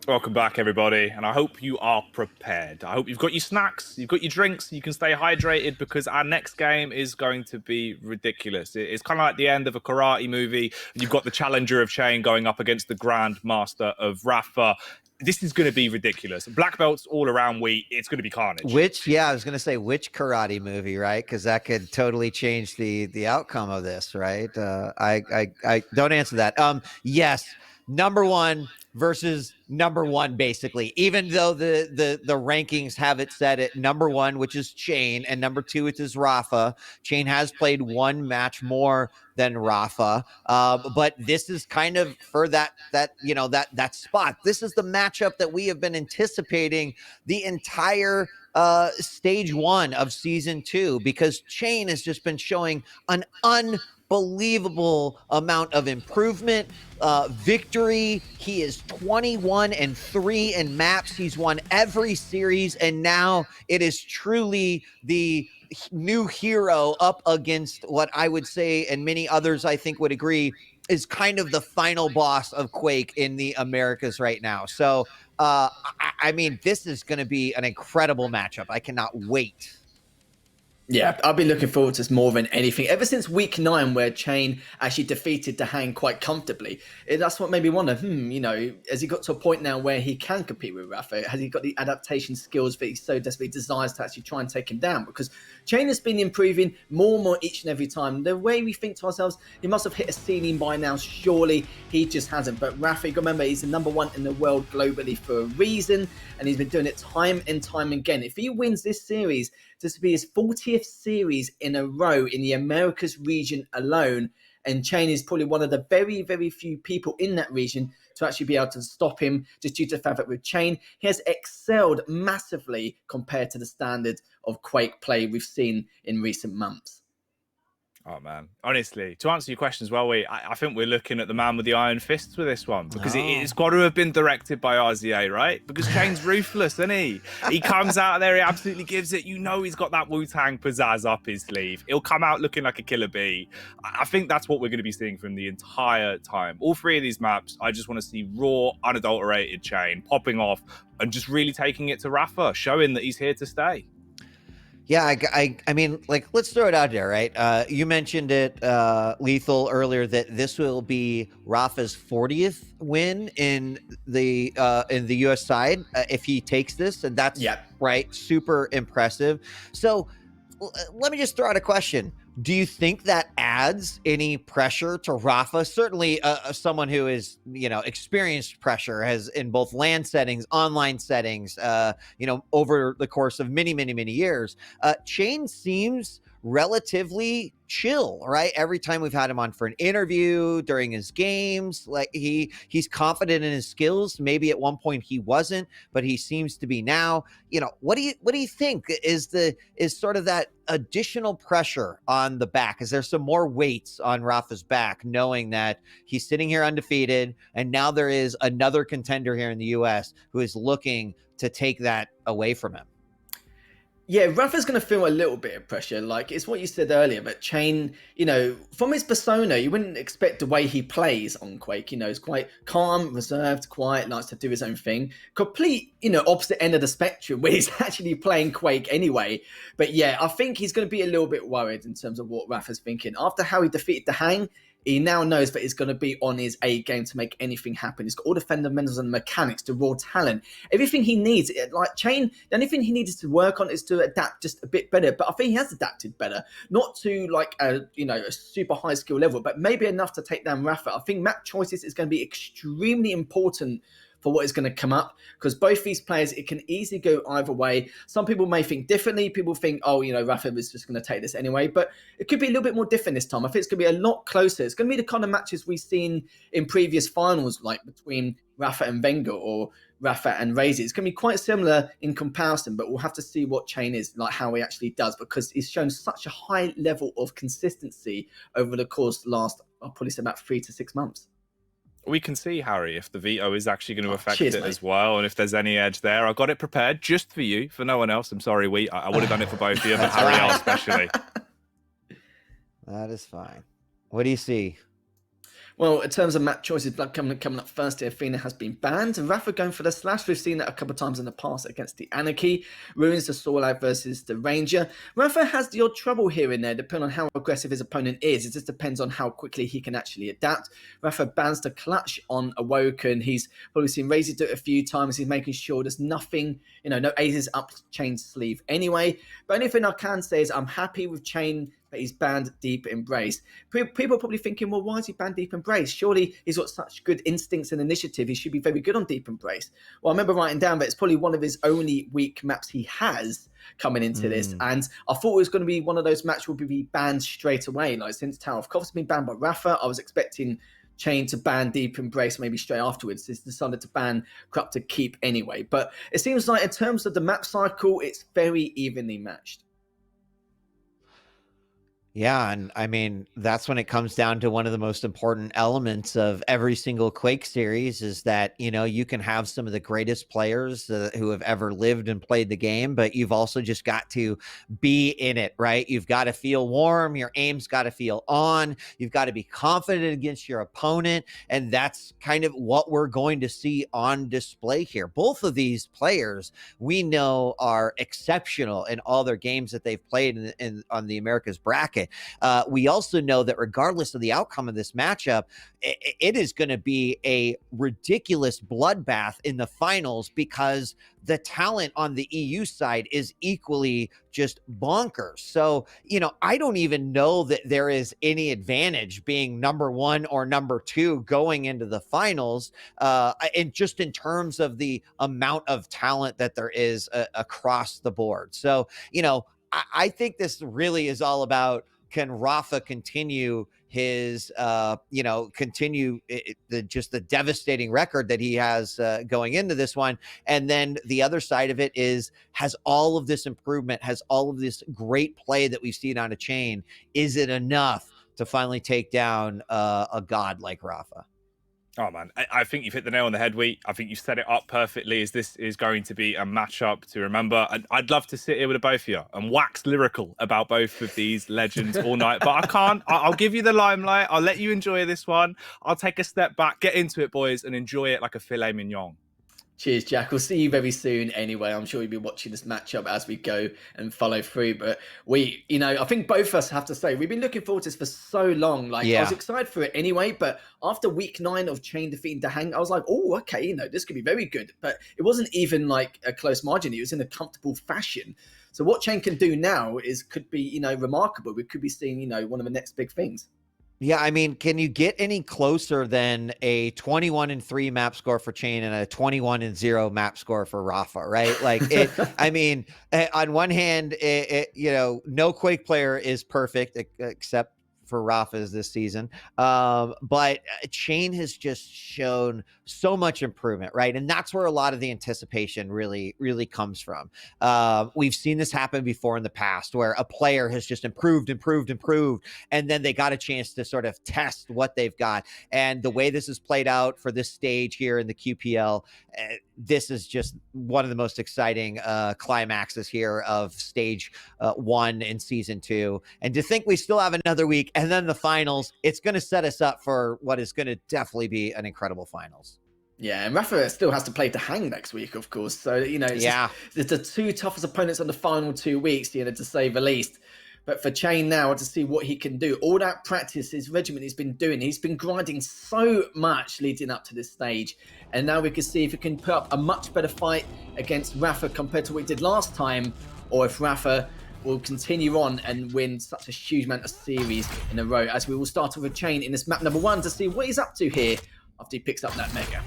Welcome back, everybody, and I hope you are prepared. I hope you've got your snacks, you've got your drinks, you can stay hydrated because our next game is going to be ridiculous. It's kind of like the end of a karate movie, and you've got the challenger of Cha1n going up against the grandmaster of Rapha. This is going to be ridiculous. Black belts all around. It's going to be carnage. I was going to say which karate movie, right? Because that could totally change the outcome of this, right? I don't answer that. Yes, number one versus number one, basically. Even though the rankings have it set at number one, which is Cha1n, and number two, which is Rapha. Cha1n has played one match more than Rapha, but this is kind of for that spot. This is the matchup that we have been anticipating the entire stage one of season two, because Cha1n has just been showing an unbelievable amount of improvement, victory. He is 21-3 in maps. He's won every series, and now it is truly the new hero up against what I would say, and many others I think would agree, is kind of the final boss of Quake in the Americas right now. So, I mean, this is going to be an incredible matchup. I cannot wait. Yeah, I've been looking forward to this more than anything. Ever since week 9, where cha1n actually defeated cha1n quite comfortably, that's what made me wonder, has he got to a point now where he can compete with Rapha? Has he got the adaptation skills that he so desperately desires to actually try and take him down? Because cha1n has been improving more and more each and every time. The way we think to ourselves, he must have hit a ceiling by now. Surely he just hasn't. But Rapha, remember, he's the number one in the world globally for a reason, and he's been doing it time and time again. If he wins this series, this will be his 40th series in a row in the Americas region alone. And cha1n is probably one of the very, very few people in that region to actually be able to stop him, just due to the fact that with cha1n, he has excelled massively compared to the standard of Quake play we've seen in recent months. Oh, man. Honestly, to answer your question as well, I think we're looking at the man with the iron fists with this one, because it's got to have been directed by RZA, right? Because cha1n's ruthless, isn't he? He comes out there, he absolutely gives it. You know he's got that Wu-Tang pizzazz up his sleeve. He'll come out looking like a killer bee. I think that's what we're going to be seeing from the entire time. All three of these maps, I just want to see raw, unadulterated cha1n popping off and just really taking it to Rapha, showing that he's here to stay. Yeah, I mean, like, let's throw it out there, right? You mentioned it, Lethal, earlier, that this will be Rapha's 40th win in the U.S. side if he takes this, and that's right, super impressive. So let me just throw out a question. Do you think that adds any pressure to Rapha? Certainly, someone who is, experienced pressure, has in both LAN settings, online settings, over the course of many, many, many years. cha1n seems relatively chill, right? Every time we've had him on for an interview, during his games, like he's confident in his skills. Maybe at one point he wasn't, but he seems to be now. What do you think is sort of that additional pressure on the back? Is there some more weights on Rapha's back, knowing that he's sitting here undefeated, and now there is another contender here in the US who is looking to take that away from him? Yeah, Rapha's going to feel a little bit of pressure. Like, it's what you said earlier, but cha1n, from his persona, you wouldn't expect the way he plays on Quake. He's quite calm, reserved, quiet, likes to do his own thing. Complete, opposite end of the spectrum where he's actually playing Quake anyway. But yeah, I think he's going to be a little bit worried in terms of what Rapha's thinking. After how he defeated the Hang, he now knows that he's going to be on his A game to make anything happen. He's got all the fundamentals and mechanics, the raw talent, everything he needs. Like cha1n, the only thing he needs to work on is to adapt just a bit better. But I think he has adapted better, not to like a super high skill level, but maybe enough to take down Rapha. I think map choices is going to be extremely important for what is going to come up, because both these players, it can easily go either way. Some people may think differently. People think, Rapha is just going to take this anyway, but it could be a little bit more different this time. I think it's going to be a lot closer. It's going to be the kind of matches we've seen in previous finals, like between Rapha and Wenger or Rapha and Razy. It's going to be quite similar in comparison, but we'll have to see what cha1n is, like how he actually does, because he's shown such a high level of consistency over the course of the last, I'll probably say about 3 to 6 months. We can see, Harry, if the veto is actually going to affect it as well, and if there's any edge there. I got it prepared just for you, for no one else. I'm sorry, I would have done it for both of you, but Harry especially. That is fine. What do you see? Well, in terms of map choices, Blood coming up first here, Athena has been banned. Rapha going for the slash. We've seen that a couple of times in the past against the Anarchy. Ruins the Sorlag versus the Ranger. Rapha has the odd trouble here and there, depending on how aggressive his opponent is. It just depends on how quickly he can actually adapt. Rapha bans the clutch on Awoken. He's probably seen Razy do it a few times. He's making sure there's nothing, no aces up chain sleeve anyway. But only thing I can say is I'm happy with cha1n that he's banned Deep Embrace. People are probably thinking, well, why is he banned Deep Embrace? Surely he's got such good instincts and initiative. He should be very good on Deep Embrace. Well, I remember writing down that it's probably one of his only weak maps he has coming into this. And I thought it was going to be one of those matches where we'd be banned straight away. Like since Tower of Coffs has been banned by Rapha, I was expecting cha1n to ban Deep Embrace maybe straight afterwards. He's decided to ban Corrupted Keep anyway. But it seems like in terms of the map cycle, it's very evenly matched. Yeah, and I mean, that's when it comes down to one of the most important elements of every single Quake series is that, you can have some of the greatest players who have ever lived and played the game, but you've also just got to be in it, right? You've got to feel warm. Your aim's got to feel on. You've got to be confident against your opponent. And that's kind of what we're going to see on display here. Both of these players we know are exceptional in all their games that they've played on the Americas bracket. We also know that regardless of the outcome of this matchup, it is going to be a ridiculous bloodbath in the finals because the talent on the EU side is equally just bonkers. So, I don't even know that there is any advantage being number one or number two going into the finals, and just in terms of the amount of talent that there is across the board. So, I think this really is all about, can Rapha continue his, continue the devastating record that he has going into this one. And then the other side of it is, has all of this improvement, has all of this great play that we've seen on a cha1n, is it enough to finally take down a god like Rapha? Oh, man, I think you've hit the nail on the head, Wheat. I think you've set it up perfectly, as this is going to be a matchup to remember. And I'd love to sit here with the both of you and wax lyrical about both of these legends all night. But I can't. I'll give you the limelight. I'll let you enjoy this one. I'll take a step back, get into it, boys, and enjoy it like a filet mignon. Cheers, Jack. We'll see you very soon anyway. I'm sure you'll be watching this matchup as we go and follow through. But I think both of us have to say, we've been looking forward to this for so long. I was excited for it anyway, but after week 9 of cha1n defeating Dahang, I was like, oh, okay, this could be very good. But it wasn't even like a close margin. It was in a comfortable fashion. So what cha1n can do now could be, remarkable. We could be seeing, one of the next big things. Yeah, I mean, can you get any closer than a 21-3 map score for cha1n and a 21-0 map score for Rapha, right? Like, I mean, on one hand, no Quake player is perfect except for Rapha's this season. But cha1n has just shown so much improvement, right? And that's where a lot of the anticipation really, really comes from. We've seen this happen before in the past where a player has just improved, and then they got a chance to sort of test what they've got. And the way this is played out for this stage here in the QPL, this is just one of the most exciting climaxes here of stage 1 in season 2. And to think we still have another week and then the finals, it's going to set us up for what is going to definitely be an incredible finals. Yeah, and Rapha still has to play Dahang next week, of course. So, it's the two toughest opponents on the final 2 weeks, to say the least. But for cha1n now, to see what he can do, all that practice his regiment has been doing, he's been grinding so much leading up to this stage. And now we can see if he can put up a much better fight against Rapha compared to what he did last time, or if Rapha will continue on and win such a huge amount of series in a row, as we will start with cha1n in this map number 1 to see what he's up to here after he picks up that mega.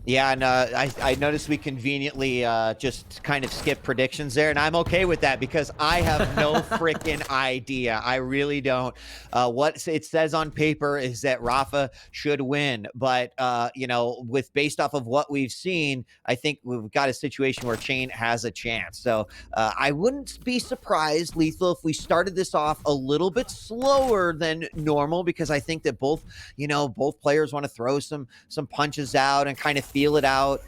Yeah, and I noticed we conveniently just kind of skip predictions there, and I'm okay with that because I have no freaking idea. I really don't. What it says on paper is that Rapha should win, but based off of what we've seen, I think we've got a situation where cha1n has a chance. So I wouldn't be surprised, Lethal, if we started this off a little bit slower than normal, because I think that both players want to throw some punches out and kind of feel it out.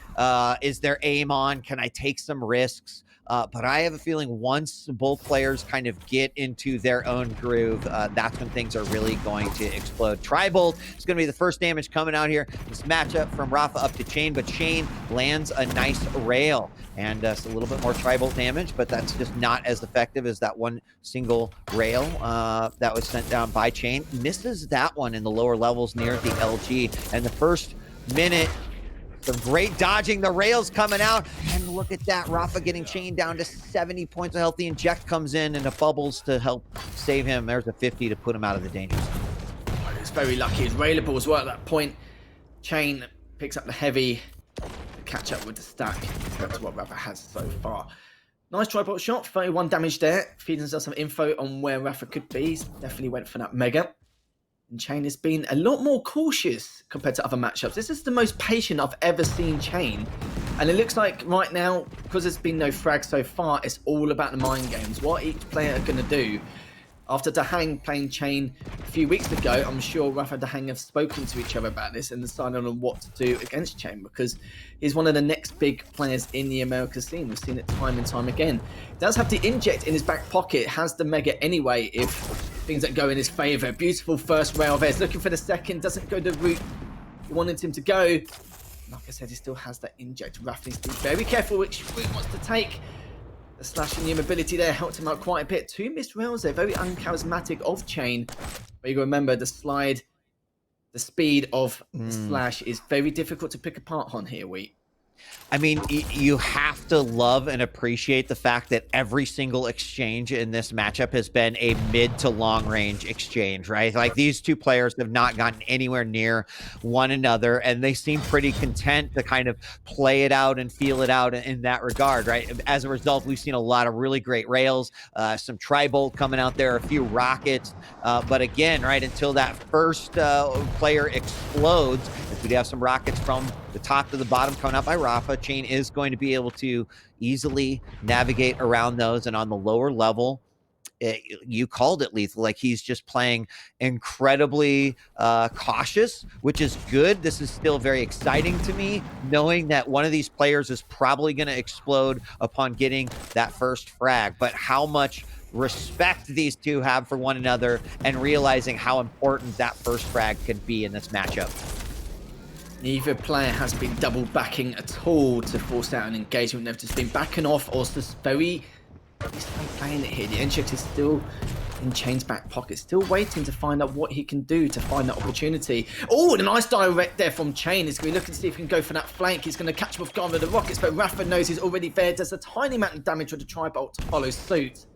Is their aim on? Can I take some risks? but I have a feeling once both players kind of get into their own groove, that's when things are really going to explode. Tri-Bolt is going to be the first damage coming out here. This matchup from Rapha up to cha1n, but cha1n lands a nice rail. And it's a little bit more Tri-Bolt damage, but that's just not as effective as that one single rail that was sent down by cha1n. Misses that one in the lower levels near the LG. And the first minute, some great dodging. The rails coming out. And look at that. Rapha getting cha1n down to 70 points of health. The inject comes in and the bubbles to help save him. There's a 50 to put him out of the danger zone. It's very lucky. His railable as well at that point. cha1n picks up the heavy to catch up with the stack. That's what Rapha has so far. Nice Tri-Bolt shot. 31 damage there. Feeding us some info on where Rapha could be. He's definitely went for that mega. And cha1n has been a lot more cautious compared to other matchups. This is the most patient I've ever seen cha1n. And it looks like right now, because there's been no frag so far, it's all about the mind games. What each player are going to do. After cha1n playing cha1n a few weeks ago, I'm sure Rapha and cha1n have spoken to each other about this and decided on what to do against cha1n, because he's one of the next big players in the America scene. We've seen it time and time again. He does have the inject in his back pocket, has the mega anyway if things that go in his favour. Beautiful first rail there. He's looking for the second, doesn't go the route he wanted him to go. Like I said, he still has that inject. Rapha needs to be very careful which route he wants to take. The slashing new mobility there helped him out quite a bit. 2 missed rails there, very uncharismatic of cha1n. But you got to remember the slide, the speed of the slash is very difficult to pick apart on here, Wheat. I mean, you have to love and appreciate the fact that every single exchange in this matchup has been a mid to long range exchange, right? Like these two players have not gotten anywhere near one another, and they seem pretty content to kind of play it out and feel it out in that regard, right? As a result, we've seen a lot of really great rails, some Tri-Bolt coming out there, a few rockets, but again, right, until that first player explodes, we do have some rockets from the top to the bottom coming out by Rapha. cha1n is going to be able to easily navigate around those, and on the lower level, you called it, Lethal. Like he's just playing incredibly cautious, which is good. This is still very exciting to me, knowing that one of these players is probably going to explode upon getting that first frag. But how much respect these two have for one another, and realizing how important that first frag could be in this matchup. Neither player has been double backing at all to force out an engagement. They've just been backing off, or just very playing it here. The inject is still in cha1n's back pocket, still waiting to find out what he can do to find that opportunity. Oh, a nice direct there from cha1n. He's going to be looking to see if he can go for that flank. He's going to catch him off guard with the rockets, but Rapha knows he's already there. Does a tiny amount of damage with the Tri-Bolt to follow suit.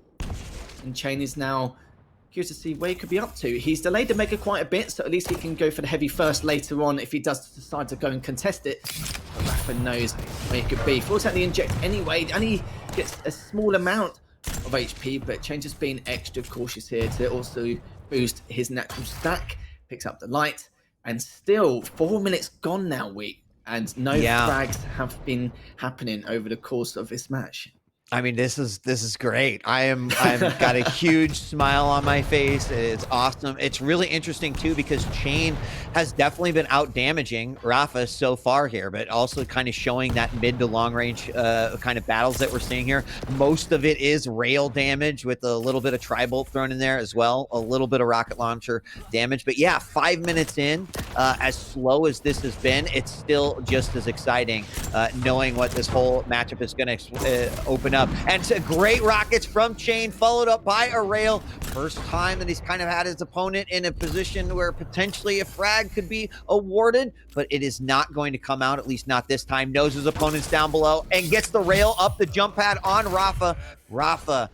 And cha1n is now curious to see where he could be up to. He's delayed the mega quite a bit, so at least he can go for the heavy first later on if he does decide to go and contest it. But Rapha knows where he could be. Force out the inject anyway, and he gets a small amount of HP, but cha1n just being extra cautious here to also boost his natural stack. Picks up the light, and still 4 minutes gone now, Week, and no frags have been happening over the course of this match. I mean, this is great. I'm got a huge smile on my face. It's awesome. It's really interesting too, because cha1n has definitely been out damaging Rapha so far here, but also kind of showing that mid to long range kind of battles that we're seeing here. Most of it is rail damage with a little bit of Tri-Bolt thrown in there as well, a little bit of rocket launcher damage. But yeah, 5 minutes in, as slow as this has been, it's still just as exciting, knowing what this whole matchup is going to open up. And great rockets from cha1n, followed up by a rail. First time that he's kind of had his opponent in a position where potentially a frag could be awarded, but it is not going to come out, at least not this time. Knows his opponent's down below and gets the rail up the jump pad on Rapha. Rapha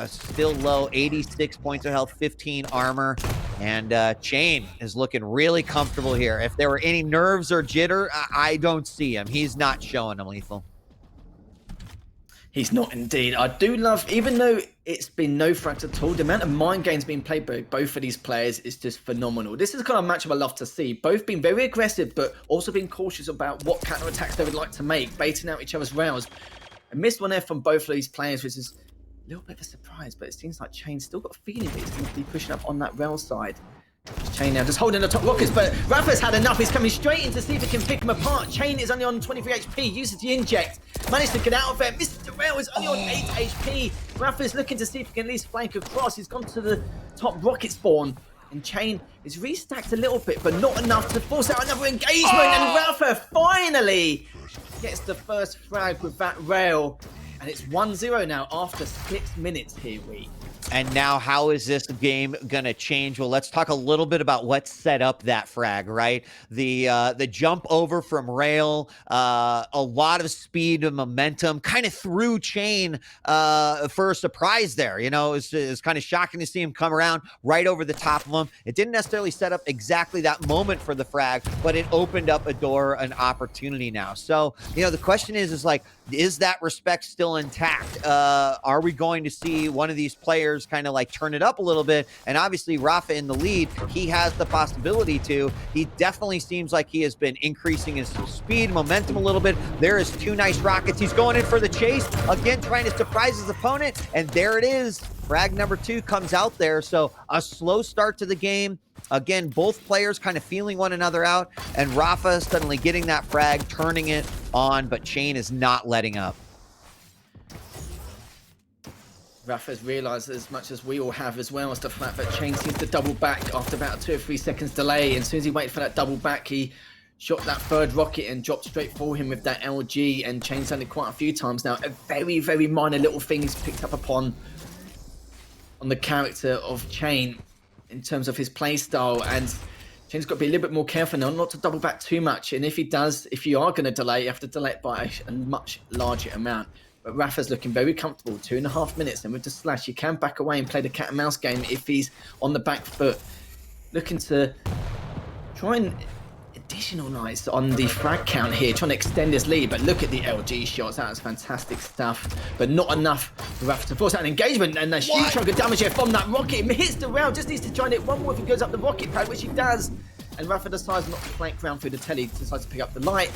still low, 86 points of health, 15 armor. And cha1n is looking really comfortable here. If there were any nerves or jitter, I don't see him. He's not showing them, Lethal. He's not indeed. I do love, even though it's been no frags at all, the amount of mind games being played by both of these players is just phenomenal. This is the kind of matchup I love to see. Both being very aggressive, but also being cautious about what counter-attacks they would like to make, baiting out each other's rails. I missed one there from both of these players, which is a little bit of a surprise, but it seems like cha1n's still got a feeling that he's going to be pushing up on that rail side. cha1n now just holding the top rockets, but Rapha's had enough. He's coming straight in to see if he can pick him apart. cha1n is only on 23 HP, uses the inject, managed to get out of it. Mr. Darrell is only on 8 HP. Rapha's looking to see if he can at least flank across. He's gone to the top rocket spawn, and cha1n is restacked a little bit, but not enough to force out another engagement. And Rapha finally gets the first frag with that rail, and it's 1-0 now after 6 minutes here, And now, how is this game going to change? Well, let's talk a little bit about what set up that frag, right? The jump over from rail, a lot of speed and momentum, kind of threw cha1n for a surprise there. You know, it's kind of shocking to see him come around right over the top of him. It didn't necessarily set up exactly that moment for the frag, but it opened up a door, an opportunity now. So, you know, the question is like, is that respect still intact? Are we going to see one of these players kind of like turn it up a little bit? And obviously rapha in the lead, he has the possibility to. He definitely seems like he has been increasing his speed, momentum a little bit. There is 2 nice rockets. He's going in for the chase again, trying to surprise his opponent, and there it is. Frag number 2 comes out there. So a slow start to the game. Again, both players kind of feeling one another out, and rapha suddenly getting that frag, turning it on, but cha1n is not letting up. Rapha's realised, as much as we all have as well, as the fact that cha1n seems to double back after about 2 or 3 seconds delay. And as soon as he waited for that double back, he shot that third rocket and dropped straight for him with that LG. And cha1n's done it quite a few times now. A very, very minor little thing he's picked up upon on the character of cha1n in terms of his play style. And cha1n's got to be a little bit more careful now not to double back too much. And if he does, if you are going to delay, you have to delay it by a much larger amount. But rapha's looking very comfortable, 2.5 minutes, and with the slash, you can back away and play the cat and mouse game if he's on the back foot. Looking to try and additionalize on the frag count here, trying to extend his lead, but look at the LG shots, that was fantastic stuff, but not enough for rapha to force out an engagement, and a huge chunk of damage here from that rocket. He hits the round, just needs to try and hit one more if he goes up the rocket pad, which he does, and rapha decides not to flank round through the telly, decides to pick up the light,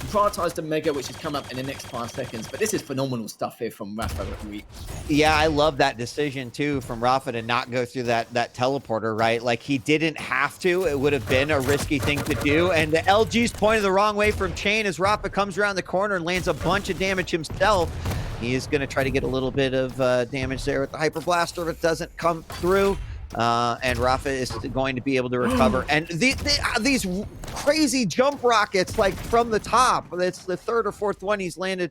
prioritize the mega, which has come up in the next 5 seconds. But this is phenomenal stuff here from rapha. Yeah, I love that decision too from rapha to not go through that teleporter, right? Like, he didn't have to. It would have been a risky thing to do, and the LG's pointed the wrong way from cha1n as rapha comes around the corner and lands a bunch of damage himself. He is going to try to get a little bit of damage there with the hyper blaster, but it doesn't come through. And rapha is going to be able to recover. And these crazy jump rockets, like from the top, that's the 3rd or 4th one he's landed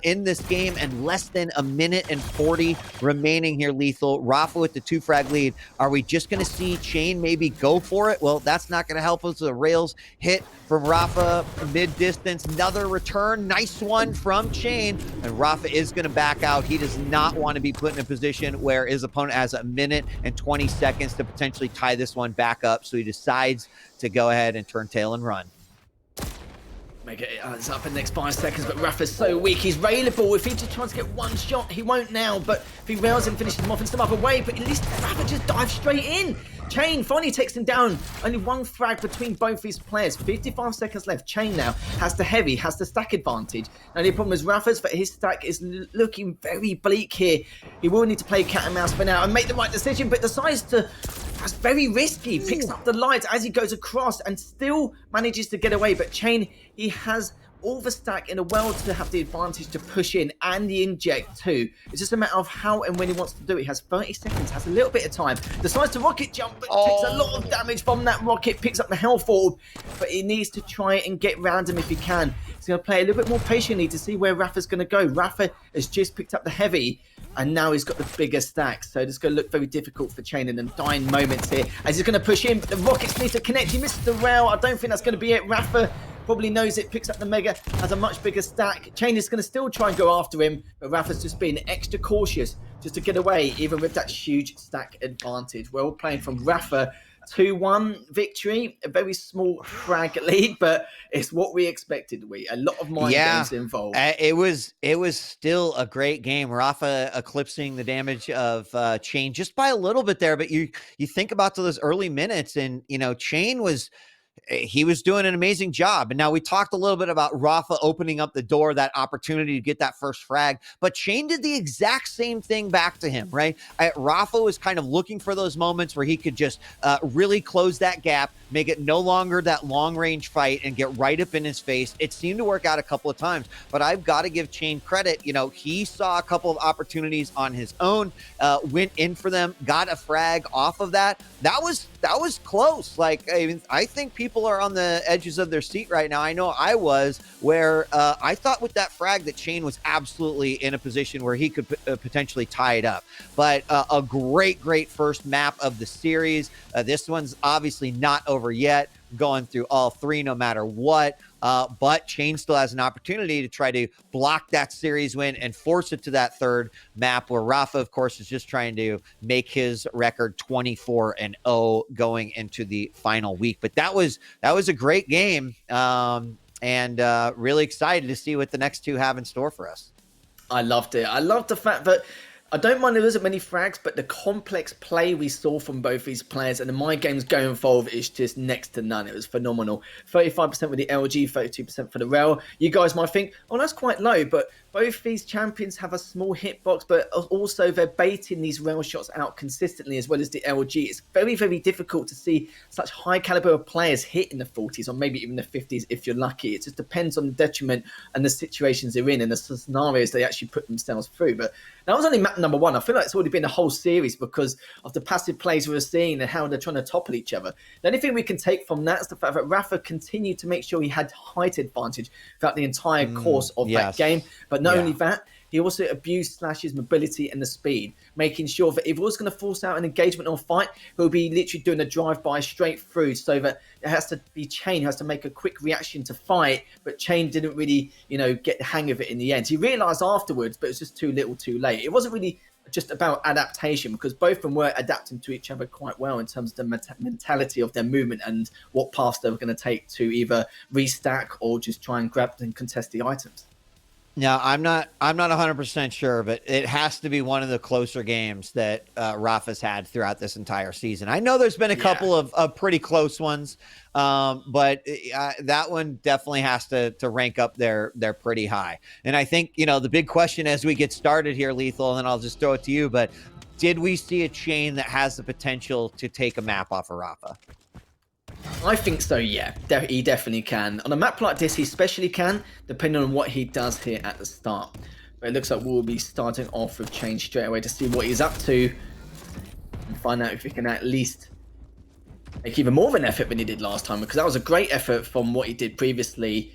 in this game, and less than 1:40 remaining here, Lethal. rapha with the 2 frag lead. Are we just going to see cha1n maybe go for it? Well, that's not going to help us. The rails hit from rapha mid-distance. Another return. Nice one from cha1n. And rapha is going to back out. He does not want to be put in a position where his opponent has 1:20 seconds to potentially tie this one back up. So he decides to go ahead and turn tail and run. Mega is up in the next 5 seconds, but rapha's so weak. He's railable. If he just tries to get one shot, he won't now. But if he rails and finishes him off in some other way, but at least rapha just dives straight in. cha1n finally takes him down. Only 1 frag between both these players. 55 seconds left. cha1n now has the heavy, has the stack advantage. Now the problem is rapha's, but his stack is looking very bleak here. He will need to play cat and mouse for now and make the right decision, but decides to... That's very risky. Picks up the lights as he goes across and still manages to get away. But cha1n, he has all the stack in the world to have the advantage to push in, and the inject too. It's just a matter of how and when he wants to do it. He has 30 seconds, has a little bit of time. Decides to rocket jump, but takes a lot of damage from that rocket. Picks up the health orb, but he needs to try and get round him if he can. He's going to play a little bit more patiently to see where rapha's going to go. rapha has just picked up the heavy, and now he's got the bigger stack, so it's going to look very difficult for cha1n, and dying moments here as he's going to push in, but the rockets need to connect. He misses the rail. I don't think that's going to be it. rapha probably knows it, picks up the mega, has a much bigger stack. cha1n is going to still try and go after him, but rapha's just being extra cautious just to get away, even with that huge stack advantage. Well, playing from rapha. 2-1 victory, a very small frag lead, but it's what we expected. A lot of mind games involved. It was still a great game. rapha eclipsing the damage of cha1n just by a little bit there, but you think about those early minutes, and you know, cha1n was he was doing an amazing job. And now we talked a little bit about Rapha opening up the door, that opportunity to get that first frag, but cha1n did the exact same thing back to him, right? Rapha was kind of looking for those moments where he could just really close that gap, make it no longer that long range fight, and get right up in his face. It seemed to work out a couple of times, but I've got to give cha1n credit. He saw a couple of opportunities on his own, went in for them, got a frag off of that. That was close. Like, I think people are on the edges of their seat right now. I know I was, where I thought with that frag that cha1n was absolutely in a position where he could potentially tie it up. But a great first map of the series. This one's obviously not over yet, going through all three no matter what. But cha1n still has an opportunity to try to block that series win and force it to that third map, where Rapha, of course, is just trying to make his record 24-0 going into the final week. But that was a great game, and really excited to see what the next two have in store for us. I loved it. I loved the fact that I don't mind there wasn't many frags, but the complex play we saw from both these players and the mind games going forward is just next to none. It was phenomenal. 35% with the LG, 32% for the Rel. You guys might think, oh, that's quite low, but both these champions have a small hitbox, but also they're baiting these Rel shots out consistently, as well as the LG. It's very, very difficult to see such high caliber of players hit in the 40s or maybe even the 50s if you're lucky. It just depends on the detriment and the situations they're in and the scenarios they actually put themselves through. But that was only map number one. I feel like it's already been a whole series because of the passive plays we're seeing and how they're trying to topple each other. The only thing we can take from that is the fact that Rapha continued to make sure he had height advantage throughout the entire course of that game. But not only that, he also abused Slash's mobility and the speed, making sure that if he was going to force out an engagement or fight, he'll be literally doing a drive-by straight through, so that it has to be cha1n who has to make a quick reaction to fight, but cha1n didn't really, get the hang of it in the end. He realised afterwards, but it was just too little too late. It wasn't really just about adaptation, because both of them were adapting to each other quite well in terms of the mentality of their movement and what paths they were going to take to either restack or just try and grab and contest the items. Now, I'm not 100% sure, but it has to be one of the closer games that Rapha's had throughout this entire season. I know there's been a couple of pretty close ones, but that one definitely has to rank up there pretty high. And I think, the big question as we get started here, Lethal, and then I'll just throw it to you, but did we see a cha1n that has the potential to take a map off of Rapha? I think so, yeah. He definitely can. On a map like this, he especially can, depending on what he does here at the start. But it looks like we'll be starting off with cha1n straight away to see what he's up to and find out if he can at least make even more of an effort than he did last time, because that was a great effort from what he did previously,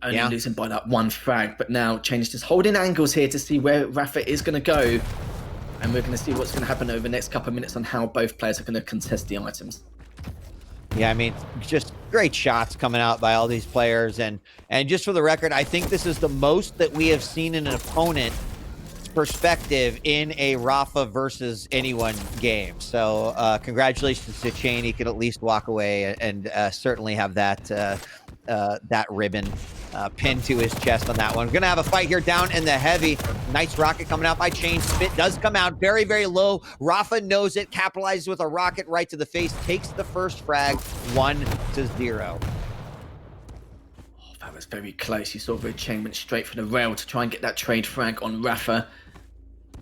only losing by that one frag. But now cha1n is just holding angles here to see where Rapha is going to go, and we're going to see what's going to happen over the next couple of minutes on how both players are going to contest the items. Yeah, I mean, just great shots coming out by all these players. And just for the record, I think this is the most that we have seen in an opponent perspective in a Rapha versus anyone game. So congratulations to cha1n. He could at least walk away and certainly have that ribbon pinned to his chest on that one. We're going to have a fight here down in the heavy. Nice rocket coming out by cha1n. Spit does come out very, very low. Rapha knows it, capitalizes with a rocket right to the face, takes the first frag, 1-0. Oh, that was very close. You saw the cha1n went straight for the rail to try and get that trade frag on Rapha.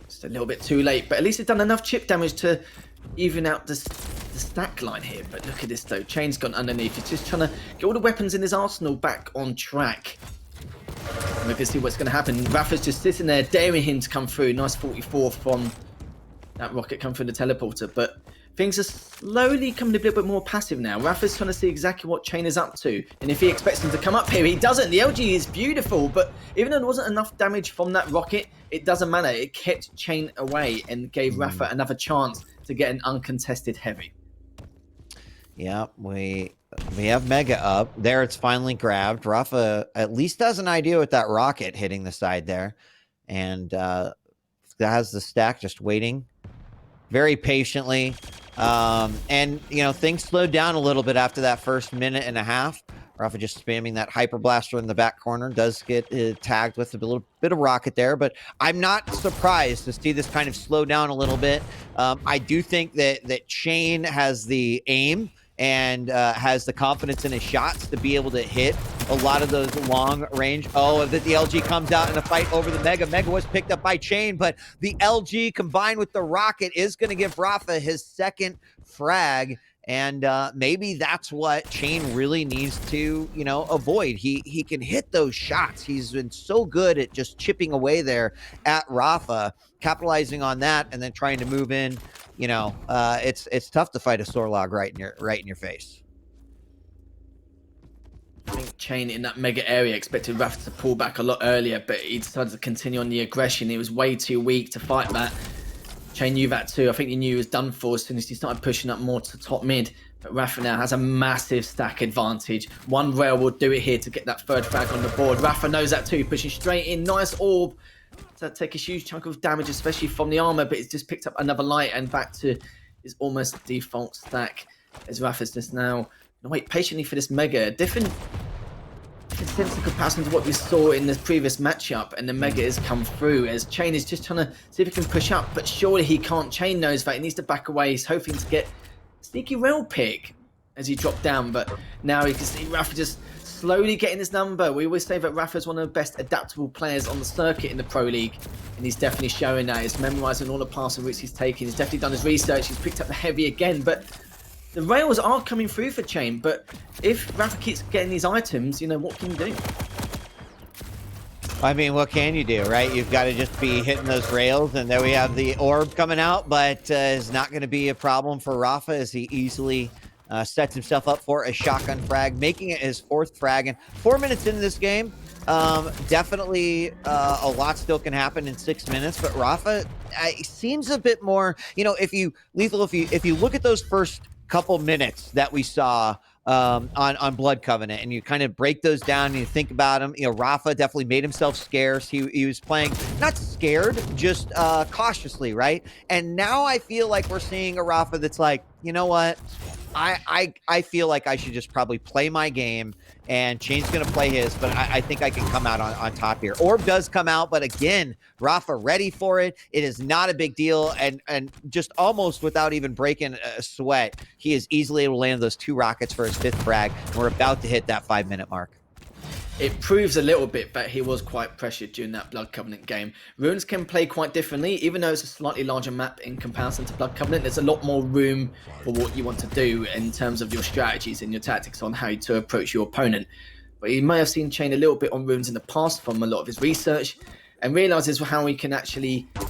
Just a little bit too late, but at least it's done enough chip damage to even out the stack line here. But look at this though, cha1n's gone underneath. He's just trying to get all the weapons in his arsenal back on track. And we can see what's going to happen. Rapha's just sitting there daring him to come through. Nice 44 from that rocket come through the teleporter, but things are slowly coming a little bit more passive now. Rapha's trying to see exactly what cha1n is up to, and if he expects him to come up here, he doesn't. The LG is beautiful, but even though there wasn't enough damage from that rocket, it doesn't matter. It kept cha1n away and gave Rapha another chance to get an uncontested heavy. Yeah, we have Mega up. There it's finally grabbed. Rapha at least has an idea with that rocket hitting the side there. And that has the stack just waiting very patiently. And, things slowed down a little bit after that first minute and a half. Rapha just spamming that Hyper Blaster in the back corner. Does get tagged with a little bit of rocket there, but I'm not surprised to see this kind of slow down a little bit. I do think that cha1n has the aim and has the confidence in his shots to be able to hit a lot of those long range. Oh, the LG comes out in a fight over the Mega. Mega was picked up by cha1n, but the LG combined with the rocket is going to give rapha his second frag. And maybe that's what cha1n really needs to, avoid. He can hit those shots. He's been so good at just chipping away there at rapha, capitalizing on that, and then trying to move in. It's tough to fight a Sorlog right in your face. I think cha1n in that mega area expected rapha to pull back a lot earlier, but he decided to continue on the aggression. He was way too weak to fight that. cha1n knew that too. I think he knew he was done for as soon as he started pushing up more to top mid. But rapha now has a massive stack advantage. One rail will do it here to get that third frag on the board. Rapha knows that too, pushing straight in. Nice orb to take a huge chunk of damage, especially from the armor, but he's just picked up another light and back to his almost default stack as rapha's just now wait patiently for this mega. Different sense of comparison to what we saw in the previous matchup, and the mega has come through as cha1n is just trying to see if he can push up, but surely he can't. cha1n knows that he needs to back away. He's hoping to get a sneaky rail pick as he dropped down, but now you can see rapha just slowly getting his number. We always say that rapha's one of the best adaptable players on the circuit in the Pro League, and he's definitely showing that. He's memorizing all the passing routes he's taking. He's definitely done his research. He's picked up the heavy again, but the rails are coming through for cha1n. But if rapha keeps getting these items, what can you do? I mean, what can you do, right? You've got to just be hitting those rails, and there we have the orb coming out, but it's not going to be a problem for rapha as he easily sets himself up for a shotgun frag, making it his fourth frag. And 4 minutes into this game, definitely a lot still can happen in 6 minutes, but rapha seems a bit more, if you look at those first couple minutes that we saw on Blood Covenant, and you kind of break those down and you think about him, rapha definitely made himself scarce. He was playing not scared, just cautiously, right? And now I feel like we're seeing a rapha that's like, you know what? I feel like I should just probably play my game, and cha1n's going to play his, but I think I can come out on top here. Orb does come out, but again, rapha ready for it. It is not a big deal, and just almost without even breaking a sweat, he is easily able to land those 2 rockets for his 5th frag. We're about to hit that 5-minute mark. It proves a little bit that he was quite pressured during that Blood Covenant game. Runes can play quite differently, even though it's a slightly larger map in comparison to Blood Covenant. There's a lot more room for what you want to do in terms of your strategies and your tactics on how to approach your opponent. But he may have seen cha1n a little bit on Runes in the past from a lot of his research, and realizes how he can actually at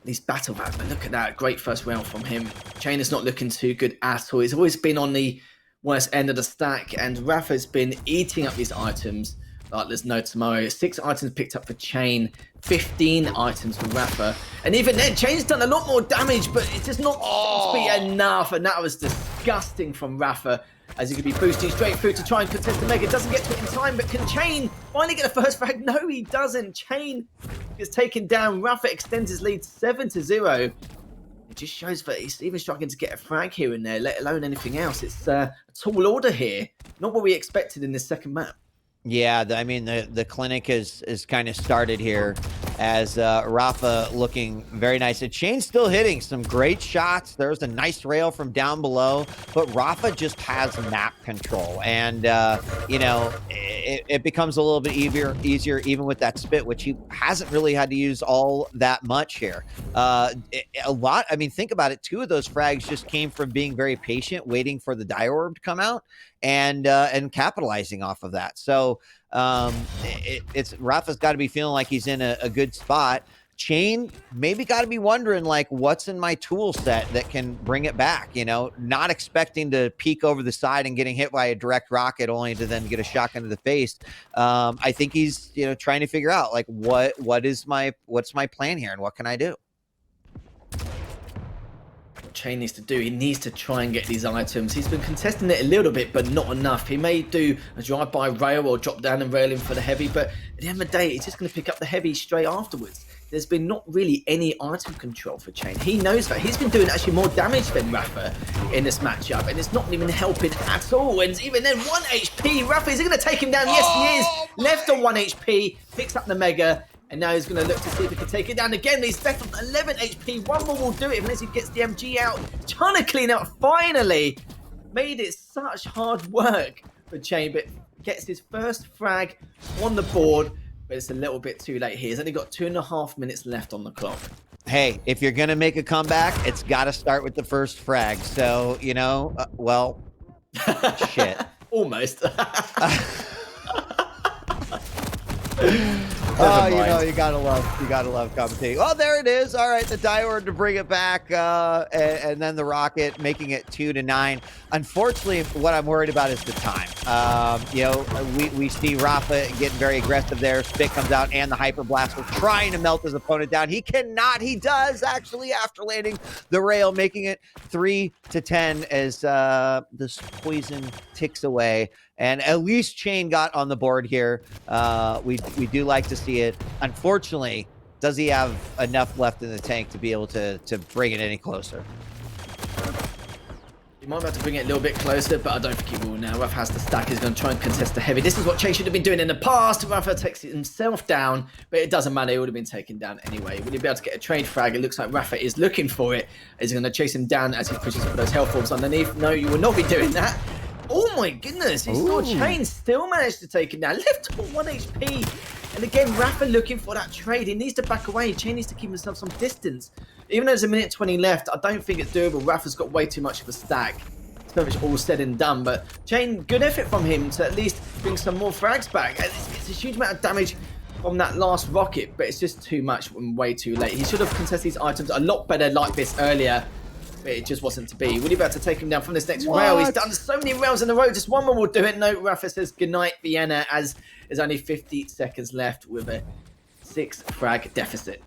least battle that. But look at that, great first round from him. cha1n is not looking too good at all. He's always been on the worst end of the stack, and rapha's been eating up these items like there's no tomorrow. 6 items picked up for cha1n, 15 items for rapha, and even then cha1n's done a lot more damage, but it's just not be enough, and that was disgusting from rapha as he could be boosting straight through to try and contest the mega. Doesn't get to it in time, but can cha1n finally get the first frag? No, he doesn't. cha1n is taken down. Rapha extends his lead 7-0. It just shows that he's even struggling to get a frag here and there, let alone anything else. It's a tall order here. Not what we expected in this second map. Yeah, I mean, the clinic is kind of started here as rapha looking very nice. And cha1n's still hitting some great shots. There's a nice rail from down below, but rapha just has map control. And, it becomes a little bit easier even with that spit, which he hasn't really had to use all that much here. Think about it. 2 of those frags just came from being very patient, waiting for the die orb to come out, and capitalizing off of that. So it's rapha's got to be feeling like he's in a good spot. cha1n maybe got to be wondering, like, what's in my tool set that can bring it back, not expecting to peek over the side and getting hit by a direct rocket only to then get a shotgun to the face. I think he's trying to figure out, like, what's my plan here and what can I do. cha1n needs to do, he needs to try and get these items. He's been contesting it a little bit, but not enough. He may do a drive-by rail or drop down and rail in for the heavy, but at the end of the day, he's just going to pick up the heavy straight afterwards. There's been not really any item control for cha1n. He knows that. He's been doing actually more damage than rapha in this matchup, and it's not even helping at all. And even then, 1 HP. Rapha, is he going to take him down? Yes, he is. Left on 1 HP, picks up the mega, And now he's going to look to see if he can take it down again. He's left on 11 HP. One more will do it unless he gets the MG out. Trying to clean out finally. Made it such hard work for cha1n, but gets his first frag on the board. But it's a little bit too late here. He's only got 2.5 minutes left on the clock. Hey, if you're going to make a comeback, it's got to start with the first frag. So, you know, well, shit. Almost. Oh, you know, you gotta love commentating. Oh, there it is. All right, the Diode to bring it back, and then the Rocket making it 2-9. Unfortunately, what I'm worried about is the time. You know, we see Rapha getting very aggressive there. Spit comes out, and the Hyper Blaster trying to melt his opponent down. He cannot. He does actually after landing the rail, making it 3-10 as this poison ticks away. And at least cha1n got on the board here. We do like to see it. Unfortunately, does he have enough left in the tank to be able to bring it any closer? He might be able to bring it a little bit closer, but I don't think he will now. Rapha has the stack. He's going to try and contest the heavy. This is what cha1n should have been doing in the past. Rapha takes himself down, but it doesn't matter. He would have been taken down anyway. Will he be able to get a trade frag? It looks like Rapha is looking for it. Is he going to chase him down as he pushes for those health orbs underneath? No, you will not be doing that. Oh my goodness, he saw cha1n still managed to take it down. Left on 1 HP. And again, Rapha looking for that trade. He needs to back away. cha1n needs to keep himself some distance. Even though there's a minute 20 left, I don't think it's doable. Rapha's got way too much of a stack. It's pretty much all said and done. But cha1n, good effort from him to at least bring some more frags back. It's a huge amount of damage from that last rocket, but it's just too much and way too late. He should have contested these items a lot better like this earlier. But it just wasn't to be. Would he be able to take him down from this next rail? He's done so many rails in a row. Just one more will do it. No, Rapha says goodnight, Vienna, as there's only 50 seconds left with a 6 frag deficit.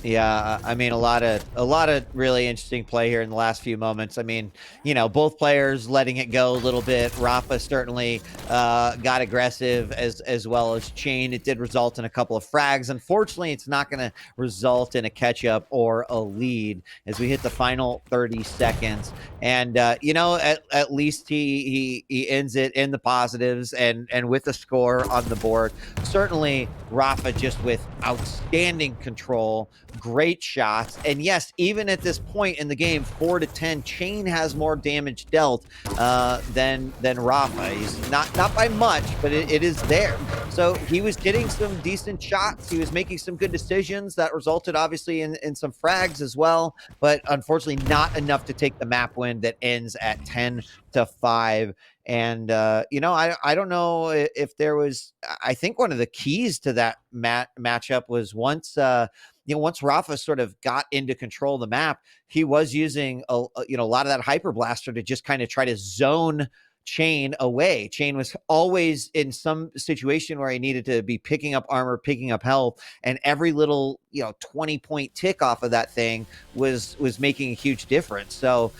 Yeah, I mean, a lot of really interesting play here in the last few moments. I mean, you know, both players letting it go a little bit. Rapha certainly got aggressive as well as cha1n. It did result in a couple of frags. Unfortunately, it's not going to result in a catch up or a lead as we hit the final 30 seconds. And you know, at least he ends it in the positives and with a score on the board. Certainly, Rapha just with outstanding control. Great shots, and yes, even at this point in the game, 4-10, cha1n has more damage dealt than Rapha. He's not by much, but it is there. So he was getting some decent shots. He was making some good decisions that resulted obviously in some frags as well, but unfortunately not enough to take the map win that ends at 10-5. And, you know, I don't know if there was, I think one of the keys to that matchup was once Rapha sort of got into control of the map, he was using, a lot of that Hyper Blaster to just kind of try to zone cha1n away. cha1n was always in some situation where he needed to be picking up armor, picking up health, and every little 20-point tick off of that thing was making a huge difference. So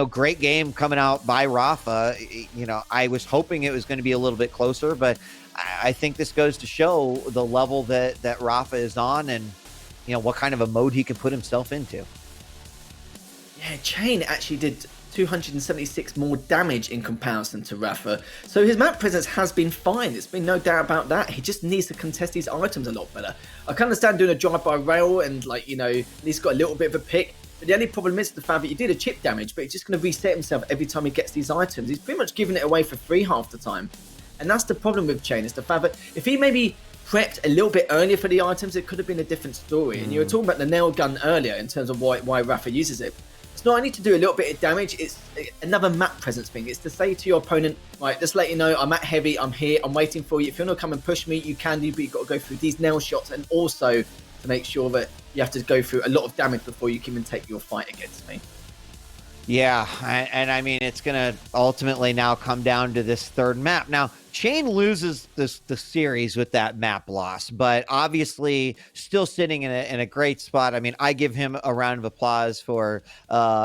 great game coming out by Rapha. I was hoping it was going to be a little bit closer, but I think this goes to show the level that Rapha is on, and what kind of a mode he can put himself into. Yeah, cha1n actually did 276 more damage in comparison to Rapha. So his map presence has been fine. There's been no doubt about that. He just needs to contest these items a lot better. I can understand doing a drive-by rail and he's got a little bit of a pick. But the only problem is the fact that he did a chip damage, but he's just going to reset himself every time he gets these items. He's pretty much giving it away for free half the time. And that's the problem with cha1n, is the fact that if he maybe prepped a little bit earlier for the items, it could have been a different story. And you were talking about the nail gun earlier in terms of why Rapha uses it. It's not only to do a little bit of damage, it's another map presence thing. It's to say to your opponent, right, just let you know, I'm at heavy, I'm here, I'm waiting for you. If you want to come and push me, you can do, but you've got to go through these nail shots, and also to make sure that you have to go through a lot of damage before you can even take your fight against me. Yeah, and I mean, it's going to ultimately now come down to this third map. Now, cha1n loses the series with that map loss, but obviously still sitting in a great spot. I mean, I give him a round of applause for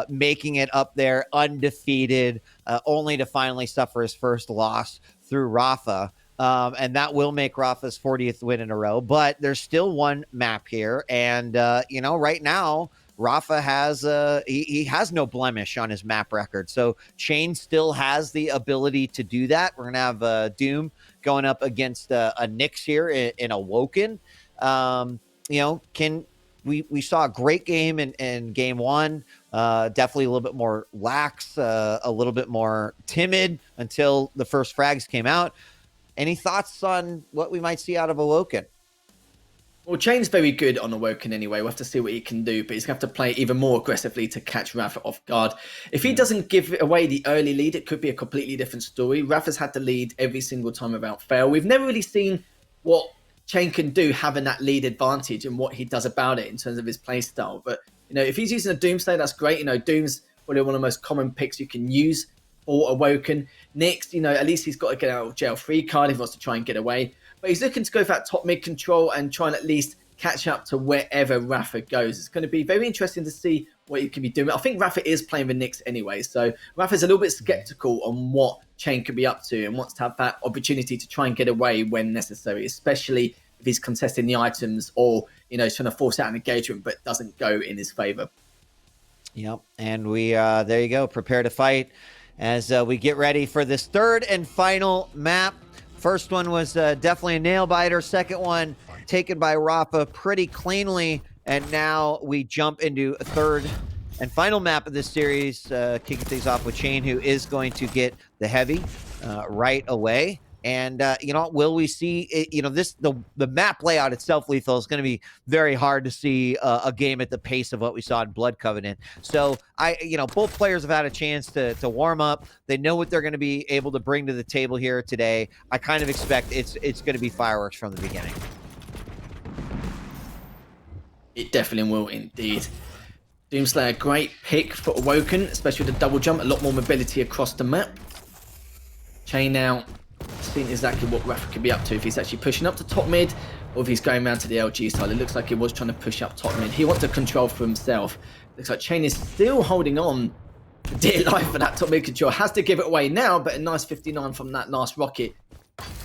making it up there undefeated, only to finally suffer his first loss through Rapha. And that will make Rapha's 40th win in a row, but there's still one map here. And, right now, Rapha has he has no blemish on his map record, so cha1n still has the ability to do that. We're gonna have Doom going up against a Nyx here in Awoken. You know, we saw a great game in game one. Definitely a little bit more lax, a little bit more timid until the first frags came out. Any thoughts on what we might see out of Awoken? Well, cha1n's very good on Awoken anyway. We'll have to see what he can do, but he's going to have to play even more aggressively to catch Rapha off guard. If he doesn't give away the early lead, it could be a completely different story. Rapha's had the lead every single time without fail. We've never really seen what cha1n can do having that lead advantage and what he does about it in terms of his play style. But, you know, if he's using a Doomslayer, that's great. You know, Doom's probably one of the most common picks you can use for Awoken. Next, you know, at least he's got a get out of jail free card if he wants to try and get away. But he's looking to go for that top mid control and try and at least catch up to wherever Rapha goes. It's going to be very interesting to see what he can be doing. I think Rapha is playing the Knicks anyway, so Rapha's a little bit skeptical on what cha1n could be up to and wants to have that opportunity to try and get away when necessary, especially if he's contesting the items or, you know, trying to force out an engagement but doesn't go in his favor. Yep, and we there you go. Prepare to fight as we get ready for this third and final map. First one was definitely a nail biter. Second one taken by Rapha pretty cleanly. And now we jump into a third and final map of this series, kicking things off with cha1n, who is going to get the heavy right away. And, you know, will we see, you know, the map layout itself, Lethal, is going to be very hard to see a game at the pace of what we saw in Blood Covenant. So, you know, both players have had a chance to warm up. They know what they're going to be able to bring to the table here today. I kind of expect it's going to be fireworks from the beginning. It definitely will indeed. Doomslayer, great pick for Awoken, especially with the double jump, a lot more mobility across the map. cha1n now seeing exactly what Rapha could be up to, if he's actually pushing up to top mid or if he's going around to the LG side. It looks like he was trying to push up top mid. He wants to control for himself. Looks like cha1n is still holding on for dear life for that top mid control. Has to give it away now, but a nice 59 from that last rocket.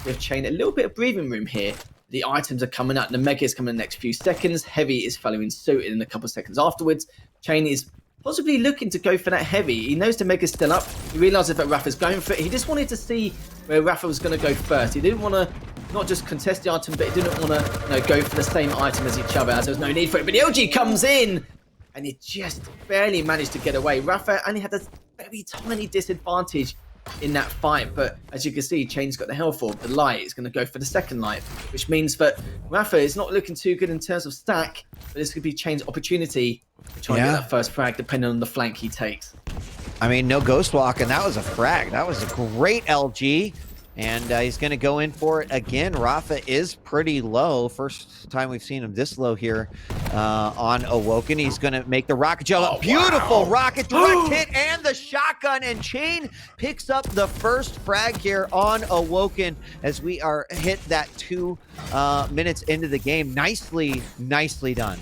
Give cha1n a little bit of breathing room here. The items are coming out. The Mega is coming in the next few seconds. Heavy is following suit in a couple of seconds afterwards. cha1n is possibly looking to go for that heavy. He knows the Mega's still up. He realizes that Rapha's going for it. He just wanted to see where Rapha was going to go first. He didn't want to not just contest the item, but he didn't want to, you know, go for the same item as each other, as there was no need for it. But the LG comes in, and he just barely managed to get away. Rapha only had a very tiny disadvantage in that fight, but as you can see, cha1n's got the health orb. The light is going to go for the second light, which means that Rapha is not looking too good in terms of stack, but this could be cha1n's opportunity to try and get that first frag, depending on the flank he takes. I mean, no ghost walk, and that was a frag. That was a great LG, and he's going to go in for it again. Rapha is pretty low. First time we've seen him this low here on Awoken. He's going to make the rocket jump. Oh, beautiful wow. rocket direct hit and the shotgun, and cha1n picks up the first frag here on Awoken as we are hit that 2 minutes into the game. Nicely done.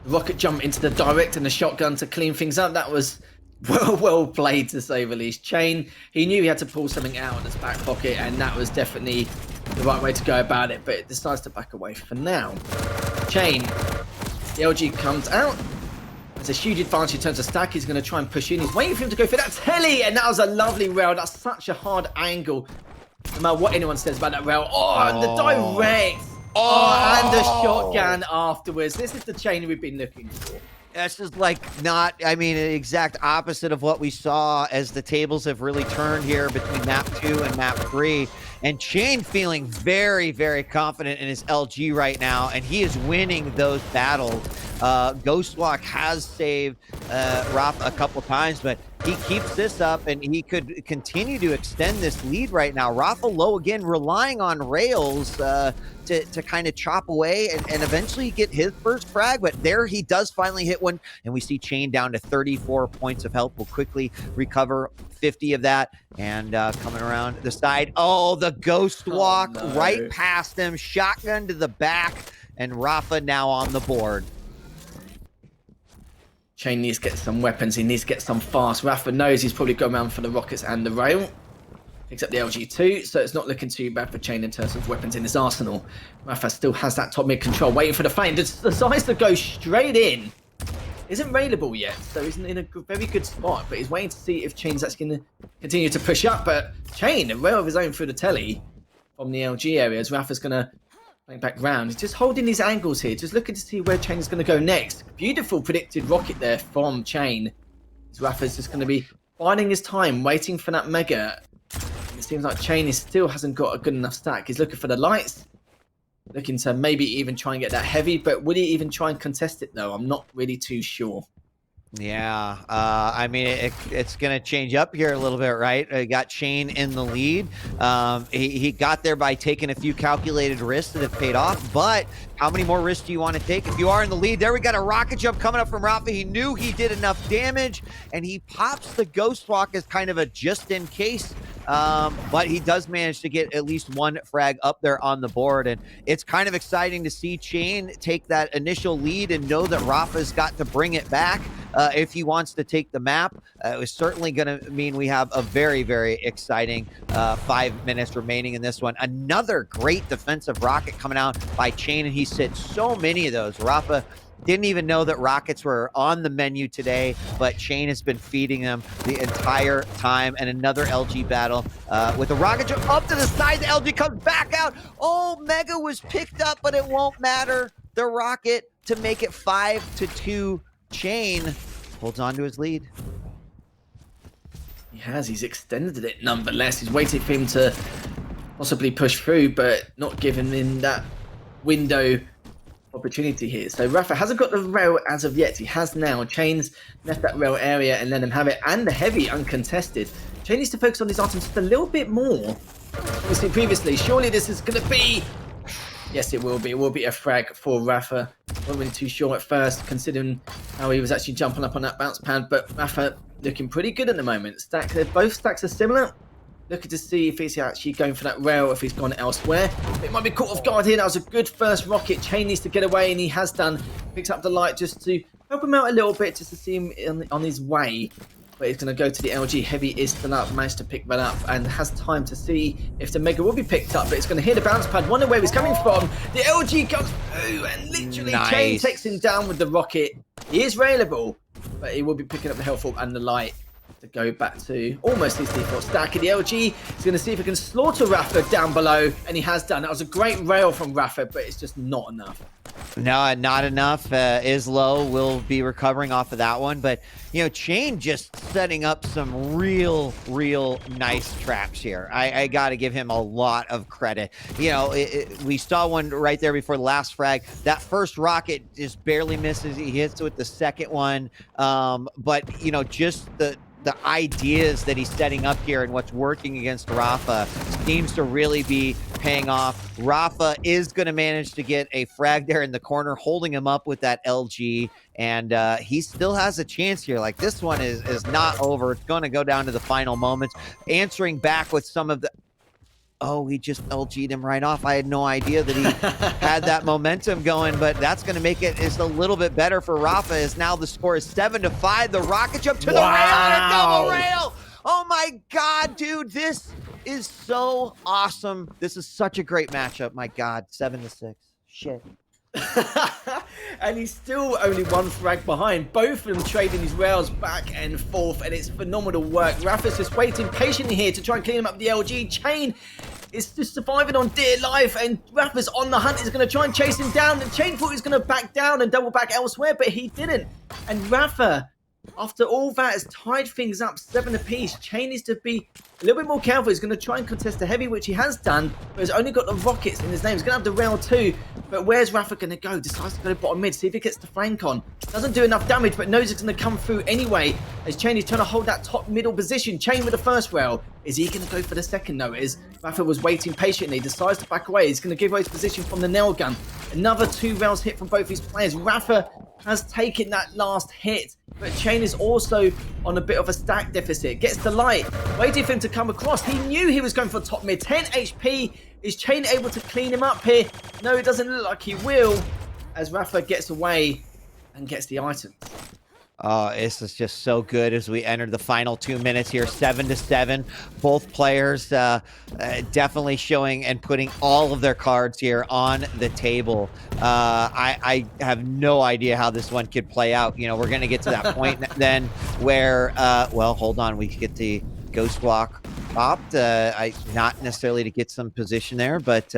Rocket jump into the direct and the shotgun to clean things up. That was well played, to say the least. cha1n, he knew he had to pull something out of his back pocket, and that was definitely the right way to go about it, but it decides to back away for now. cha1n, the LG comes out. There's a huge advantage in terms of stack. He's going to try and push in. He's waiting for him to go for that telly, and that was a lovely rail. That's such a hard angle. No matter what anyone says about that rail. And the direct. And the shotgun afterwards. This is the cha1n we've been looking for. That's just like not, I mean, an exact opposite of what we saw as the tables have really turned here between map 2 and map 3. And cha1n feeling very, very confident in his LG right now, and he is winning those battles. Ghostwalk has saved Rapha a couple times, but he keeps this up, and he could continue to extend this lead right now. Rapha low again, relying on rails to kind of chop away and eventually get his first frag, but there he does finally hit one, and we see cha1n down to 34 points of health. Will quickly recover 50 of that, and coming around the side. Oh, the ghost walk right past him, shotgun to the back, and Rapha now on the board. cha1n needs to get some weapons. He needs to get some fast. Rapha knows he's probably going around for the rockets and the rail. Picks up the LG2, so it's not looking too bad for cha1n in terms of weapons in his arsenal. Rapha still has that top mid control, waiting for the feint. Decides to go straight in. Isn't railable yet, so he's in a very good spot, but he's waiting to see if cha1n's actually going to continue to push up. But cha1n, a rail of his own through the telly from the LG area, as Rapha's going to playing back round. He's just holding these angles here, just looking to see where cha1n is going to go next. Beautiful predicted rocket there from cha1n. rapha's just going to be biding his time, waiting for that mega. And it seems like cha1n still hasn't got a good enough stack. He's looking for the lights, looking to maybe even try and get that heavy, but would he even try and contest it though? I'm not really too sure. Yeah, I mean, it's going to change up here a little bit, right? Got cha1n in the lead. He got there by taking a few calculated risks that have paid off, but how many more risks do you want to take if you are in the lead? There we got a rocket jump coming up from rapha. He knew he did enough damage, and he pops the ghost walk as kind of a just in case. But he does manage to get at least one frag up there on the board, and it's kind of exciting to see cha1n take that initial lead and know that rapha's got to bring it back if he wants to take the map. It was certainly going to mean we have a very, very exciting 5 minutes remaining in this one. Another great defensive rocket coming out by cha1n, and he said so many of those. rapha didn't even know that rockets were on the menu today, but cha1n has been feeding them the entire time. And another LG battle with a rocket jump up to the side. The LG comes back out. Oh, Mega was picked up, but it won't matter. The rocket to make it 5-2. cha1n holds on to his lead. He's extended it nonetheless. He's waiting for him to possibly push through, but not giving him that window opportunity here. So rapha hasn't got the rail as of yet. He has now. cha1n's left that rail area and let him have it, and the heavy uncontested. cha1n needs to focus on his items just a little bit more. Obviously previously, surely this is going to be... Yes, it will be. It will be a frag for rapha. Wasn't really too sure at first, considering how he was actually jumping up on that bounce pad, but rapha looking pretty good at the moment. Both stacks are similar. Looking to see if he's actually going for that rail, if he's gone elsewhere. It might be caught off guard here. That was a good first rocket. cha1n needs to get away, and he has done. Picks up the light just to help him out a little bit, just to see him on his way. But he's going to go to the LG. Heavy is still up, managed to pick that up, and has time to see if the Mega will be picked up. But it's going to hit the bounce pad. Wonder where he's coming from. The LG goes through, and literally cha1n takes him down with the rocket. He is railable, but he will be picking up the health orb and the light to go back to almost his default stack. And the LG is going to see if he can slaughter rapha down below, and he has done. That was a great rail from rapha, but it's just not enough. No, not enough. Islo will be recovering off of that one, but you know, cha1n just setting up some real nice traps here. I got to give him a lot of credit. You know, we saw one right there before the last frag. That first rocket just barely misses. He hits it with the second one, but you know, just the ideas that he's setting up here and what's working against rapha seems to really be paying off. rapha is going to manage to get a frag there in the corner, holding him up with that LG, and he still has a chance here. Like, this one is not over. It's going to go down to the final moments. Answering back with some of the... Oh, he just LG'd him right off. I had no idea that he had that momentum going, but that's going to make it just a little bit better for rapha, as now the score is 7-5. The rocket jump to the rail and a double rail. Oh my God, dude, this is so awesome. This is such a great matchup. My God, 7-6. Shit. And he's still only one frag behind. Both of them trading his rails back and forth, and it's phenomenal work. rapha's just waiting patiently here to try and clean him up with the LG. cha1n is just surviving on dear life, and rapha's on the hunt. He's going to try and chase him down, and cha1n thought he was going to back down and double back elsewhere, but he didn't. And rapha, after all that, has tied things up 7 apiece. cha1n needs to be a little bit more careful. He's going to try and contest the heavy, which he has done, but he's only got the rockets in his name. He's going to have the rail too, but where's rapha going to go? Decides to go to bottom mid, see if he gets the flank on. Doesn't do enough damage, but knows it's going to come through anyway, as cha1n is trying to hold that top middle position. cha1n with the first rail. Is he going to go for the second? No, it is. rapha was waiting patiently, decides to back away. He's going to give away his position from the nail gun. Another 2 rails hit from both his players. rapha has taken that last hit, but cha1n is also on a bit of a stack deficit. Gets the light, waiting for him to come across. He knew he was going for top mid. 10 HP. Is cha1n able to clean him up here? No, it doesn't look like he will, as rapha gets away and gets the item. Oh, this is just so good as we enter the final 2 minutes here, 7-7. Both players definitely showing and putting all of their cards here on the table. I have no idea how this one could play out. You know, we're going to get to that point then where, well, hold on. We get the Ghost Walk stopped. Not necessarily to get some position there, but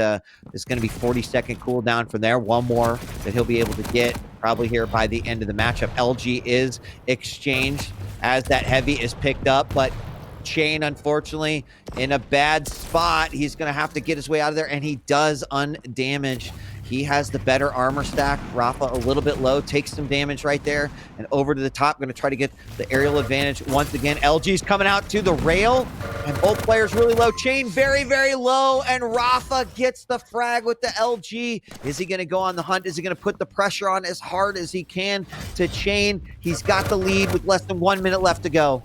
it's going to be 40-second cooldown from there. One more that he'll be able to get probably here by the end of the matchup. LG is exchanged as that heavy is picked up, but cha1n, unfortunately, in a bad spot. He's going to have to get his way out of there, and he does undamage. He has the better armor stack. Rapha a little bit low, takes some damage right there, and over to the top, going to try to get the aerial advantage once again. LG's coming out to the rail, and both players really low. cha1n very, very low, and Rapha gets the frag with the LG. Is he going to go on the hunt? Is he going to put the pressure on as hard as he can to cha1n? He's got the lead with less than 1 minute left to go.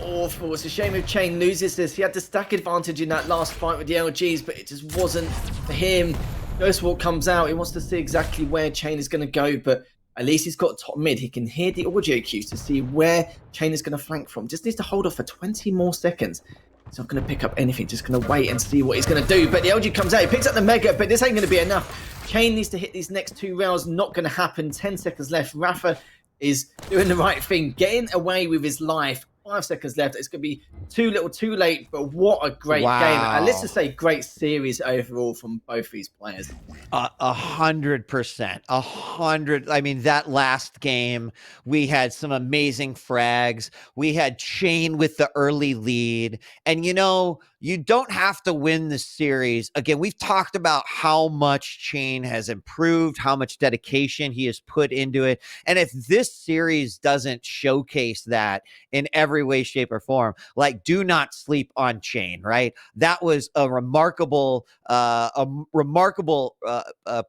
Awful. It's a shame if cha1n loses this. He had the stack advantage in that last fight with the LGs, but it just wasn't for him. Ghostwalk comes out. He wants to see exactly where cha1n is going to go, but at least he's got top mid. He can hear the audio cues to see where cha1n is going to flank from. Just needs to hold off for 20 more seconds. He's not going to pick up anything. Just going to wait and see what he's going to do. But the LG comes out. He picks up the Mega, but this ain't going to be enough. cha1n needs to hit these next 2 rounds. Not going to happen. 10 seconds left. Rapha is doing the right thing, getting away with his life. 5 seconds left. It's going to be too little, too late, but what a great game. And let's just say great series overall from both these players. 100%. 100. I mean, that last game, we had some amazing frags. We had cha1n with the early lead. And, you know, you don't have to win the series. Again, we've talked about how much cha1n has improved, how much dedication he has put into it. And if this series doesn't showcase that in every way, shape, or form, like, do not sleep on cha1n, right? That was a remarkable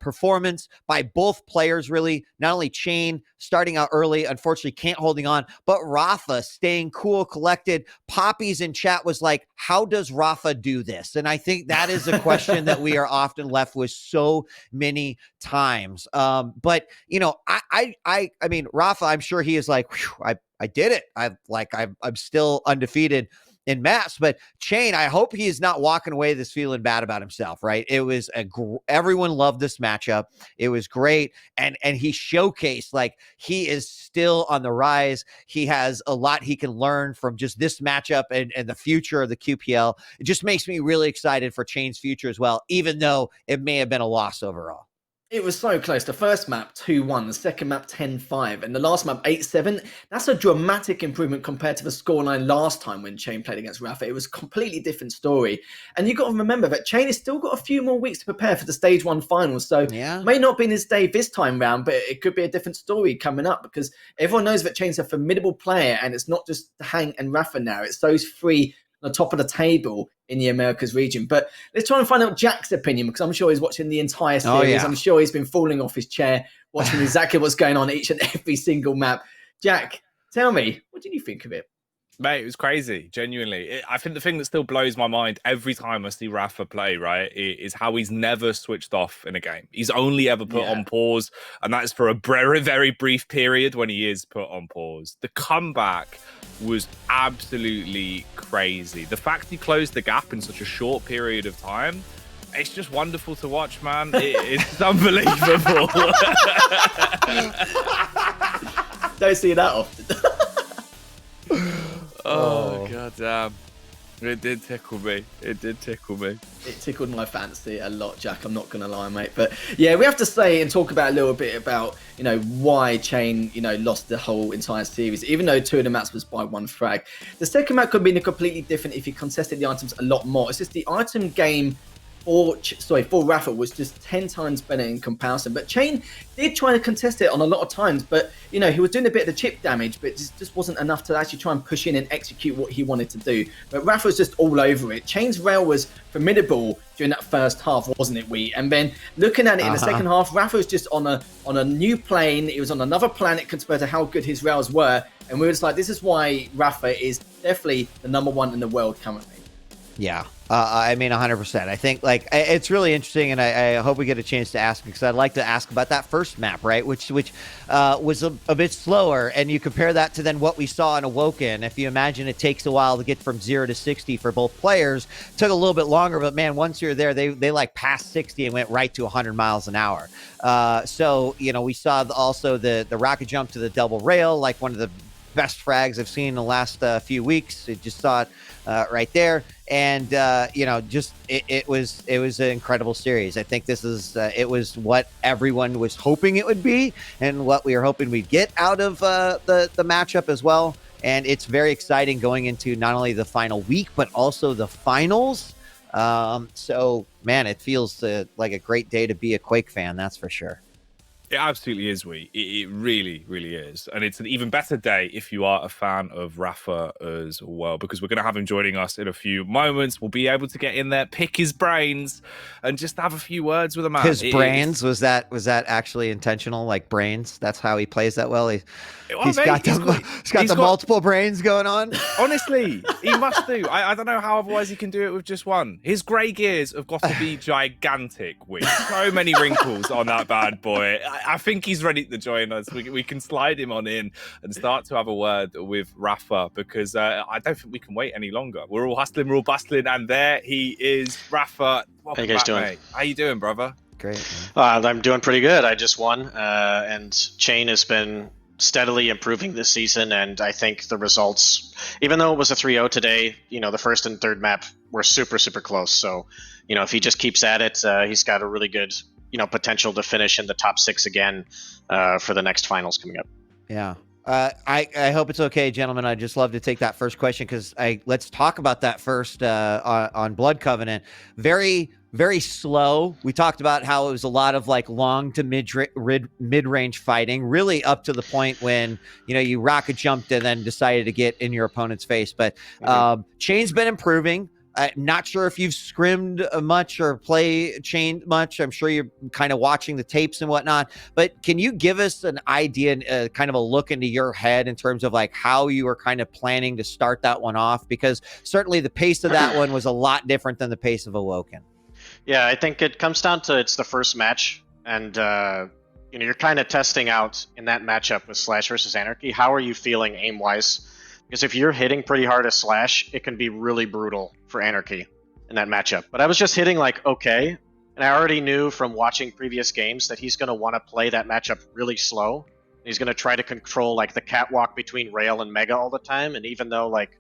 performance by both players, really. Not only cha1n starting out early, unfortunately can't holding on, but Rapha staying cool, collected. Poppy's in chat was like, how does Rapha do this? And I think that is a question that we are often left with so many times. But you know, I mean, Rapha, I'm sure he is like, I did it. I'm still undefeated in maps, but cha1n, I hope he is not walking away this feeling bad about himself, right? It was everyone loved this matchup. It was great. And he showcased like he is still on the rise. He has a lot he can learn from just this matchup and the future of the QPL. It just makes me really excited for cha1n's future as well, even though it may have been a loss overall. It was so close. The first map, 2-1. The second map, 10-5. And the last map, 8-7. That's a dramatic improvement compared to the scoreline last time when cha1n played against Rapha. It was a completely different story. And you've got to remember that cha1n has still got a few more weeks to prepare for the Stage 1 finals. So it may not be in his day this time round, but it could be a different story coming up because everyone knows that cha1n's a formidable player and it's not just Hank and Rapha now. It's those three on the top of the table in the Americas region. But let's try and find out Jack's opinion because I'm sure he's watching the entire series. Oh, yeah. I'm sure he's been falling off his chair watching exactly what's going on each and every single map. Jack, tell me, what did you think of it? Mate, it was crazy, genuinely. I think the thing that still blows my mind every time I see Rapha play, right, is how he's never switched off in a game. He's only ever put on pause, and that is for a very, very brief period when he is put on pause. The comeback was absolutely crazy. The fact he closed the gap in such a short period of time, it's just wonderful to watch, man. It's unbelievable. Don't see that often. Oh, god damn. It did tickle me. It did tickle me. It tickled my fancy a lot, Jack. I'm not going to lie, mate. But yeah, we have to say and talk about a little bit about, you know, why cha1n, you know, lost the whole entire series, even though 2 of the maps was by 1 frag. The second map could have been completely different if he contested the items a lot more. It's just the item game for Rapha was just 10 times better in comparison. But cha1n did try to contest it on a lot of times, but you know, he was doing a bit of the chip damage, but it just wasn't enough to actually try and push in and execute what he wanted to do. But Rapha was just all over it. cha1n's rail was formidable during that first half, wasn't it, Wee? And then looking at it in the second half, Rapha was just on a new plane. He was on another planet compared to how good his rails were. And we were just like, this is why Rapha is definitely the #1 in the world currently. Yeah. I mean, 100%. I think like it's really interesting, and I hope we get a chance to ask because I'd like to ask about that first map, right? Which was a bit slower, and you compare that to then what we saw in Awoken. If you imagine it takes a while to get from 0 to 60 for both players, took a little bit longer, but man, once you're there, they like passed 60 and went right to 100 miles an hour. So you know, we saw also the rocket jump to the double rail, like one of the best frags I've seen in the last few weeks. I just saw it right there. And, just it was an incredible series. I think this is it was what everyone was hoping it would be and what we were hoping we'd get out of the matchup as well. And it's very exciting going into not only the final week, but also the finals. So, man, it feels like a great day to be a Quake fan. That's for sure. It absolutely is, It really, really is. And it's an even better day if you are a fan of Rapha as well, because we're going to have him joining us in a few moments. We'll be able to get in there, pick his brains, and just have a few words with him. His brains, was that actually intentional? Like brains? That's how he plays that well? He's got the multiple brains going on. Honestly, he must do. I don't know how otherwise he can do it with just one. His grey gears have got to be gigantic with so many wrinkles on that bad boy. I think he's ready to join us. We can slide him on in and start to have a word with Rapha, because I don't think we can wait any longer. We're all hustling, we're all bustling, and there he is, Rapha. How you guys doing? Mate. How you doing, brother? Great. I'm doing pretty good. I just won, and cha1n has been steadily improving this season, and I think the results, even though it was a 3-0 today, the first and third map were super, super close. So, if he just keeps at it, he's got a really good, potential to finish in the top 6 again for the next finals coming up. Yeah. I hope it's okay, gentlemen. I'd just love to take that first question, because let's talk about that first on Blood Covenant. Very, very slow. We talked about how it was a lot of like long to mid-range fighting, really up to the point when, you rocket jumped and then decided to get in your opponent's face. But cha1n's been improving. Not sure if you've scrimmed much or play cha1n much. I'm sure you're kind of watching the tapes and whatnot, but can you give us an idea, kind of a look into your head in terms of like how you were kind of planning to start that one off? Because certainly the pace of that one was a lot different than the pace of Awoken. Yeah, I think it comes down to it's the first match, and you're kind of testing out in that matchup with Slash versus Anarchy. How are you feeling aim-wise? Because if you're hitting pretty hard as Slash, it can be really brutal for Anarchy in that matchup. But I was just hitting like okay, and I already knew from watching previous games that he's going to want to play that matchup really slow. He's going to try to control like the catwalk between Rail and Mega all the time. And even though like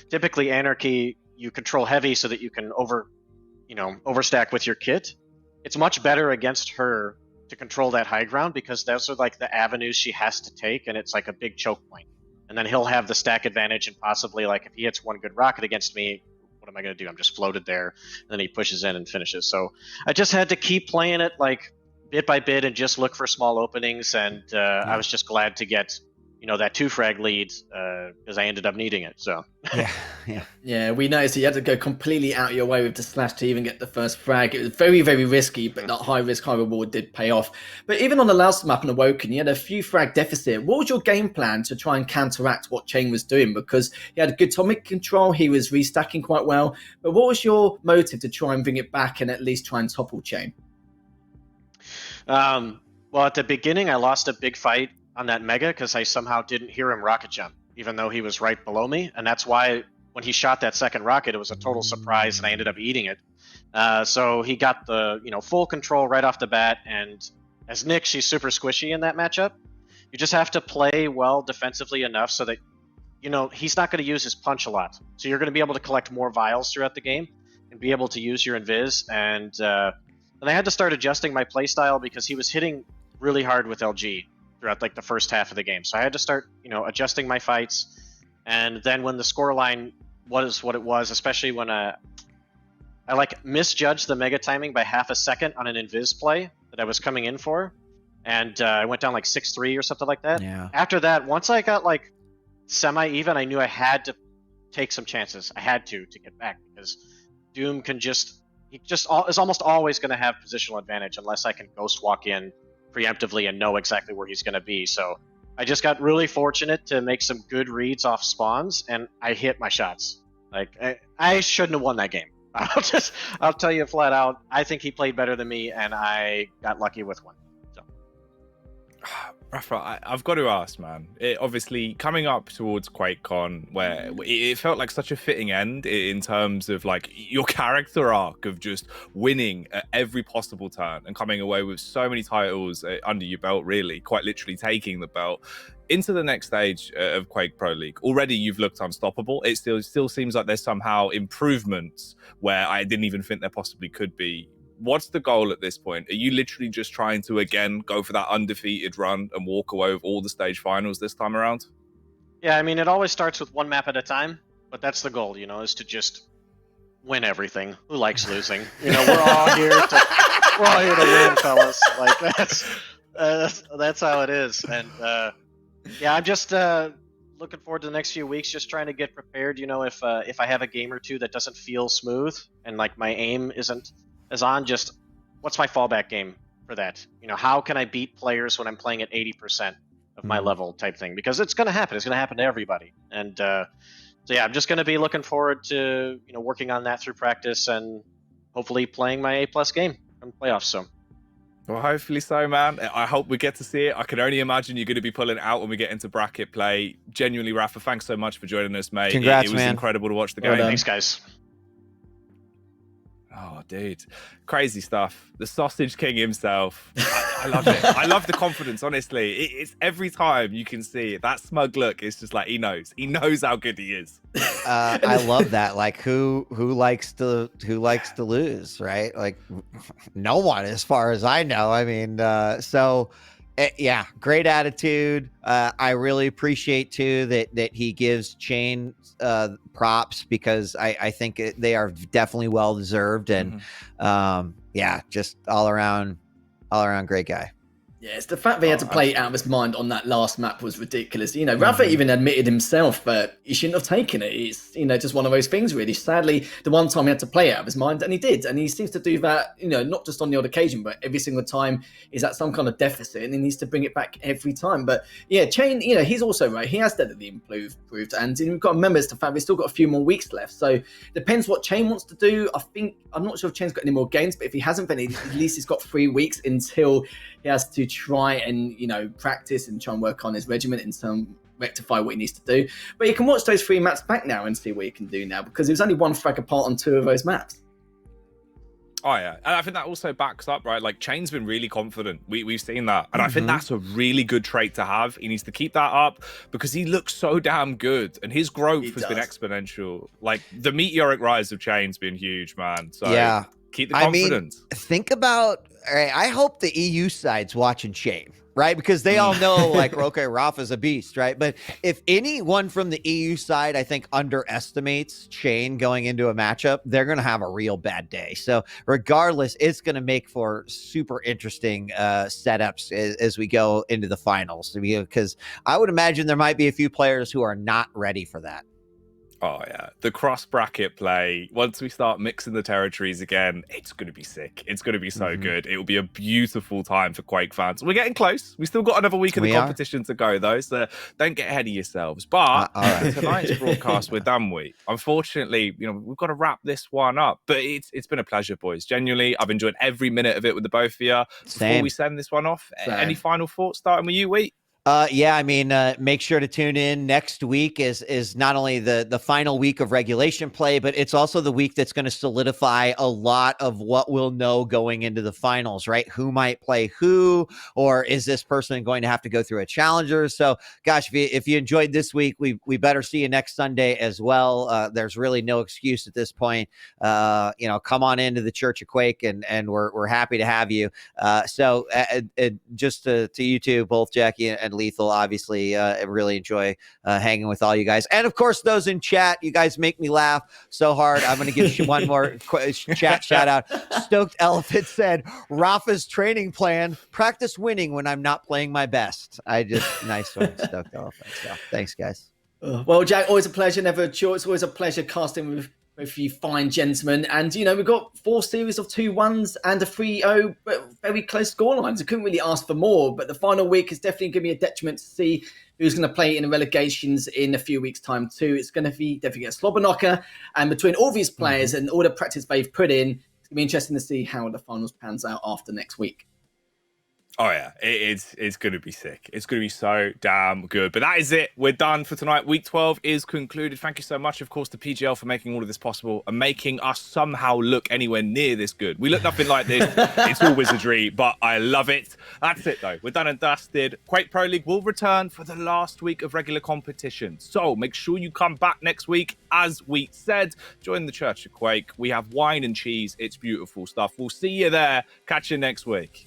typically Anarchy, you control heavy so that you can overstack with your kit, it's much better against her to control that high ground, because those are like the avenues she has to take, and it's like a big choke point. And then he'll have the stack advantage, and possibly like if he hits one good rocket against me, what am I going to do? I'm just floated there, and then he pushes in and finishes. So I just had to keep playing it like bit by bit and just look for small openings, and I was just glad to get that 2-frag lead, because I ended up needing it. So yeah, we noticed you had to go completely out of your way with the Slash to even get the first frag. It was very, very risky, but that high risk, high reward did pay off. But even on the last map in Awoken, you had a few frag deficit. What was your game plan to try and counteract what cha1n was doing? Because he had good atomic control, he was restacking quite well. But what was your motive to try and bring it back and at least try and topple cha1n? Well, at the beginning, I lost a big fight on that Mega because I somehow didn't hear him rocket jump, even though he was right below me. And that's why when he shot that second rocket, it was a total surprise, and I ended up eating it. So he got the full control right off the bat. And as Nick, she's super squishy in that matchup. You just have to play well defensively enough so that he's not going to use his punch a lot. So you're going to be able to collect more vials throughout the game and be able to use your invis. And then I had to start adjusting my playstyle because he was hitting really hard with LG throughout like the first half of the game. So I had to start, adjusting my fights. And then when the scoreline was what it was, especially when I like misjudged the Mega timing by half a second on an invis play that I was coming in for, and I went down like 6-3 or something like that. Yeah. After that, once I got like semi-even, I knew I had to take some chances. I had to get back, because Doom is almost always going to have positional advantage unless I can ghost walk in preemptively and know exactly where he's going to be. So I just got really fortunate to make some good reads off spawns, and I hit my shots. Like I shouldn't have won that game. I'll tell you flat out. I think he played better than me, and I got lucky with one. So Rapha, I've got to ask, man. Obviously, coming up towards QuakeCon, where it felt like such a fitting end in terms of like your character arc of just winning at every possible turn and coming away with so many titles under your belt, really, quite literally taking the belt into the next stage of Quake Pro League. Already, you've looked unstoppable. It still seems like there's somehow improvements where I didn't even think there possibly could be. What's the goal at this point? Are you literally just trying to, again, go for that undefeated run and walk away with all the stage finals this time around? Yeah, I mean, it always starts with one map at a time, but that's the goal, is to just win everything. Who likes losing? We're all here to win, fellas. Like, that's how it is. And, yeah, I'm just looking forward to the next few weeks, just trying to get prepared, if I have a game or two that doesn't feel smooth and, like, my aim isn't as on, just what's my fallback game for that? How can I beat players when I'm playing at 80% of my level type thing? Because it's going to happen. It's going to happen to everybody. And so, yeah, I'm just going to be looking forward to, working on that through practice and hopefully playing my A+ game in playoffs. So. Well, hopefully so, man. I hope we get to see it. I can only imagine you're going to be pulling it out when we get into bracket play. Genuinely, Rapha, thanks so much for joining us, mate. Congrats, it was man. incredible to watch the Well game. done. Thanks, guys. Oh, dude. Crazy stuff. The Sausage King himself. I love it. I love the confidence, honestly. It's every time you can see it. That smug look is just like he knows. He knows how good he is. I love that. Like who likes to lose, right? Like no one, as far as I know. I mean, yeah, great attitude. I really appreciate too that he gives cha1n props, because I think they are definitely well deserved, and yeah, just all around great guy. Yeah, it's the fact that he had to play it out of his mind on that last map was ridiculous. Rapha even admitted himself that he shouldn't have taken it. It's, just one of those things, really. Sadly, the one time he had to play it out of his mind, and he did. And he seems to do that, not just on the odd occasion, but every single time he's at some kind of deficit, and he needs to bring it back every time. But yeah, cha1n, he's also right. He has steadily improved. And we've got to remember, it's the fact we've still got a few more weeks left. So depends what cha1n wants to do. I'm not sure if cha1n's got any more games, but if he hasn't, then at least he's got 3 weeks until he has to try and practice and try and work on his regiment and rectify what he needs to do. But you can watch those 3 maps back now and see what he can do now, because there's only 1 frag apart on 2 of those maps. Oh yeah, and I think that also backs up, right? Like cha1n's been really confident. We've seen that, and I think that's a really good trait to have. He needs to keep that up, because he looks so damn good, and his growth has been exponential. Like the meteoric rise of cha1n's been huge, man. So yeah, keep the confidence. I mean, think about. All right, I hope the EU side's watching cha1n, right? Because they all know, like, okay, Rapha's a beast, right? But if anyone from the EU side, I think, underestimates cha1n going into a matchup, they're going to have a real bad day. So regardless, it's going to make for super interesting setups as we go into the finals. Because I would imagine there might be a few players who are not ready for that. Oh yeah, the cross bracket play, once we start mixing the territories again, it's going to be sick. It's going to be so good. It will be a beautiful time for Quake fans. We're getting close. We still got another week of the competition to go, though, so don't get ahead of yourselves. But tonight's broadcast, we're done with. Unfortunately, we've got to wrap this one up. But it's been a pleasure, boys. Genuinely, I've enjoyed every minute of it with the both of you. Before we send this one off, any final thoughts starting with you, Wheat? Yeah, I mean, make sure to tune in. Next week is not only the final week of regulation play, but it's also the week that's going to solidify a lot of what we'll know going into the finals, right? Who might play who, or is this person going to have to go through a challenger? So, gosh, if you enjoyed this week, we better see you next Sunday as well. There's really no excuse at this point. Come on into the Church of Quake, and we're happy to have you. So, just to you two, both Jackie and Lethal, obviously, I really enjoy hanging with all you guys, and of course those in chat. You guys make me laugh so hard. I'm going to give one more chat shout out. Stoked Elephant said, "Rapha's training plan: practice winning when I'm not playing my best." Nice one, Stoked Elephant. So thanks, guys. Well, Jack, always a pleasure. Never sure. It's always a pleasure casting with you fine gentlemen. And, we've got 4 series of 2-1s and a 3-0, but very close scorelines. I couldn't really ask for more, but the final week is definitely going to be a detriment to see who's going to play in the relegations in a few weeks' time too. It's going to be definitely a slobber knocker. And between all these players and all the practice they've put in, it's going to be interesting to see how the finals pans out after next week. Oh yeah, it's going to be sick. It's going to be so damn good. But that is it. We're done for tonight. Week 12 is concluded. Thank you so much, of course, to PGL for making all of this possible and making us somehow look anywhere near this good. We look nothing like this. It's all wizardry, but I love it. That's it, though. We're done and dusted. Quake Pro League will return for the last week of regular competition. So make sure you come back next week. As we said, join the Church of Quake. We have wine and cheese. It's beautiful stuff. We'll see you there. Catch you next week.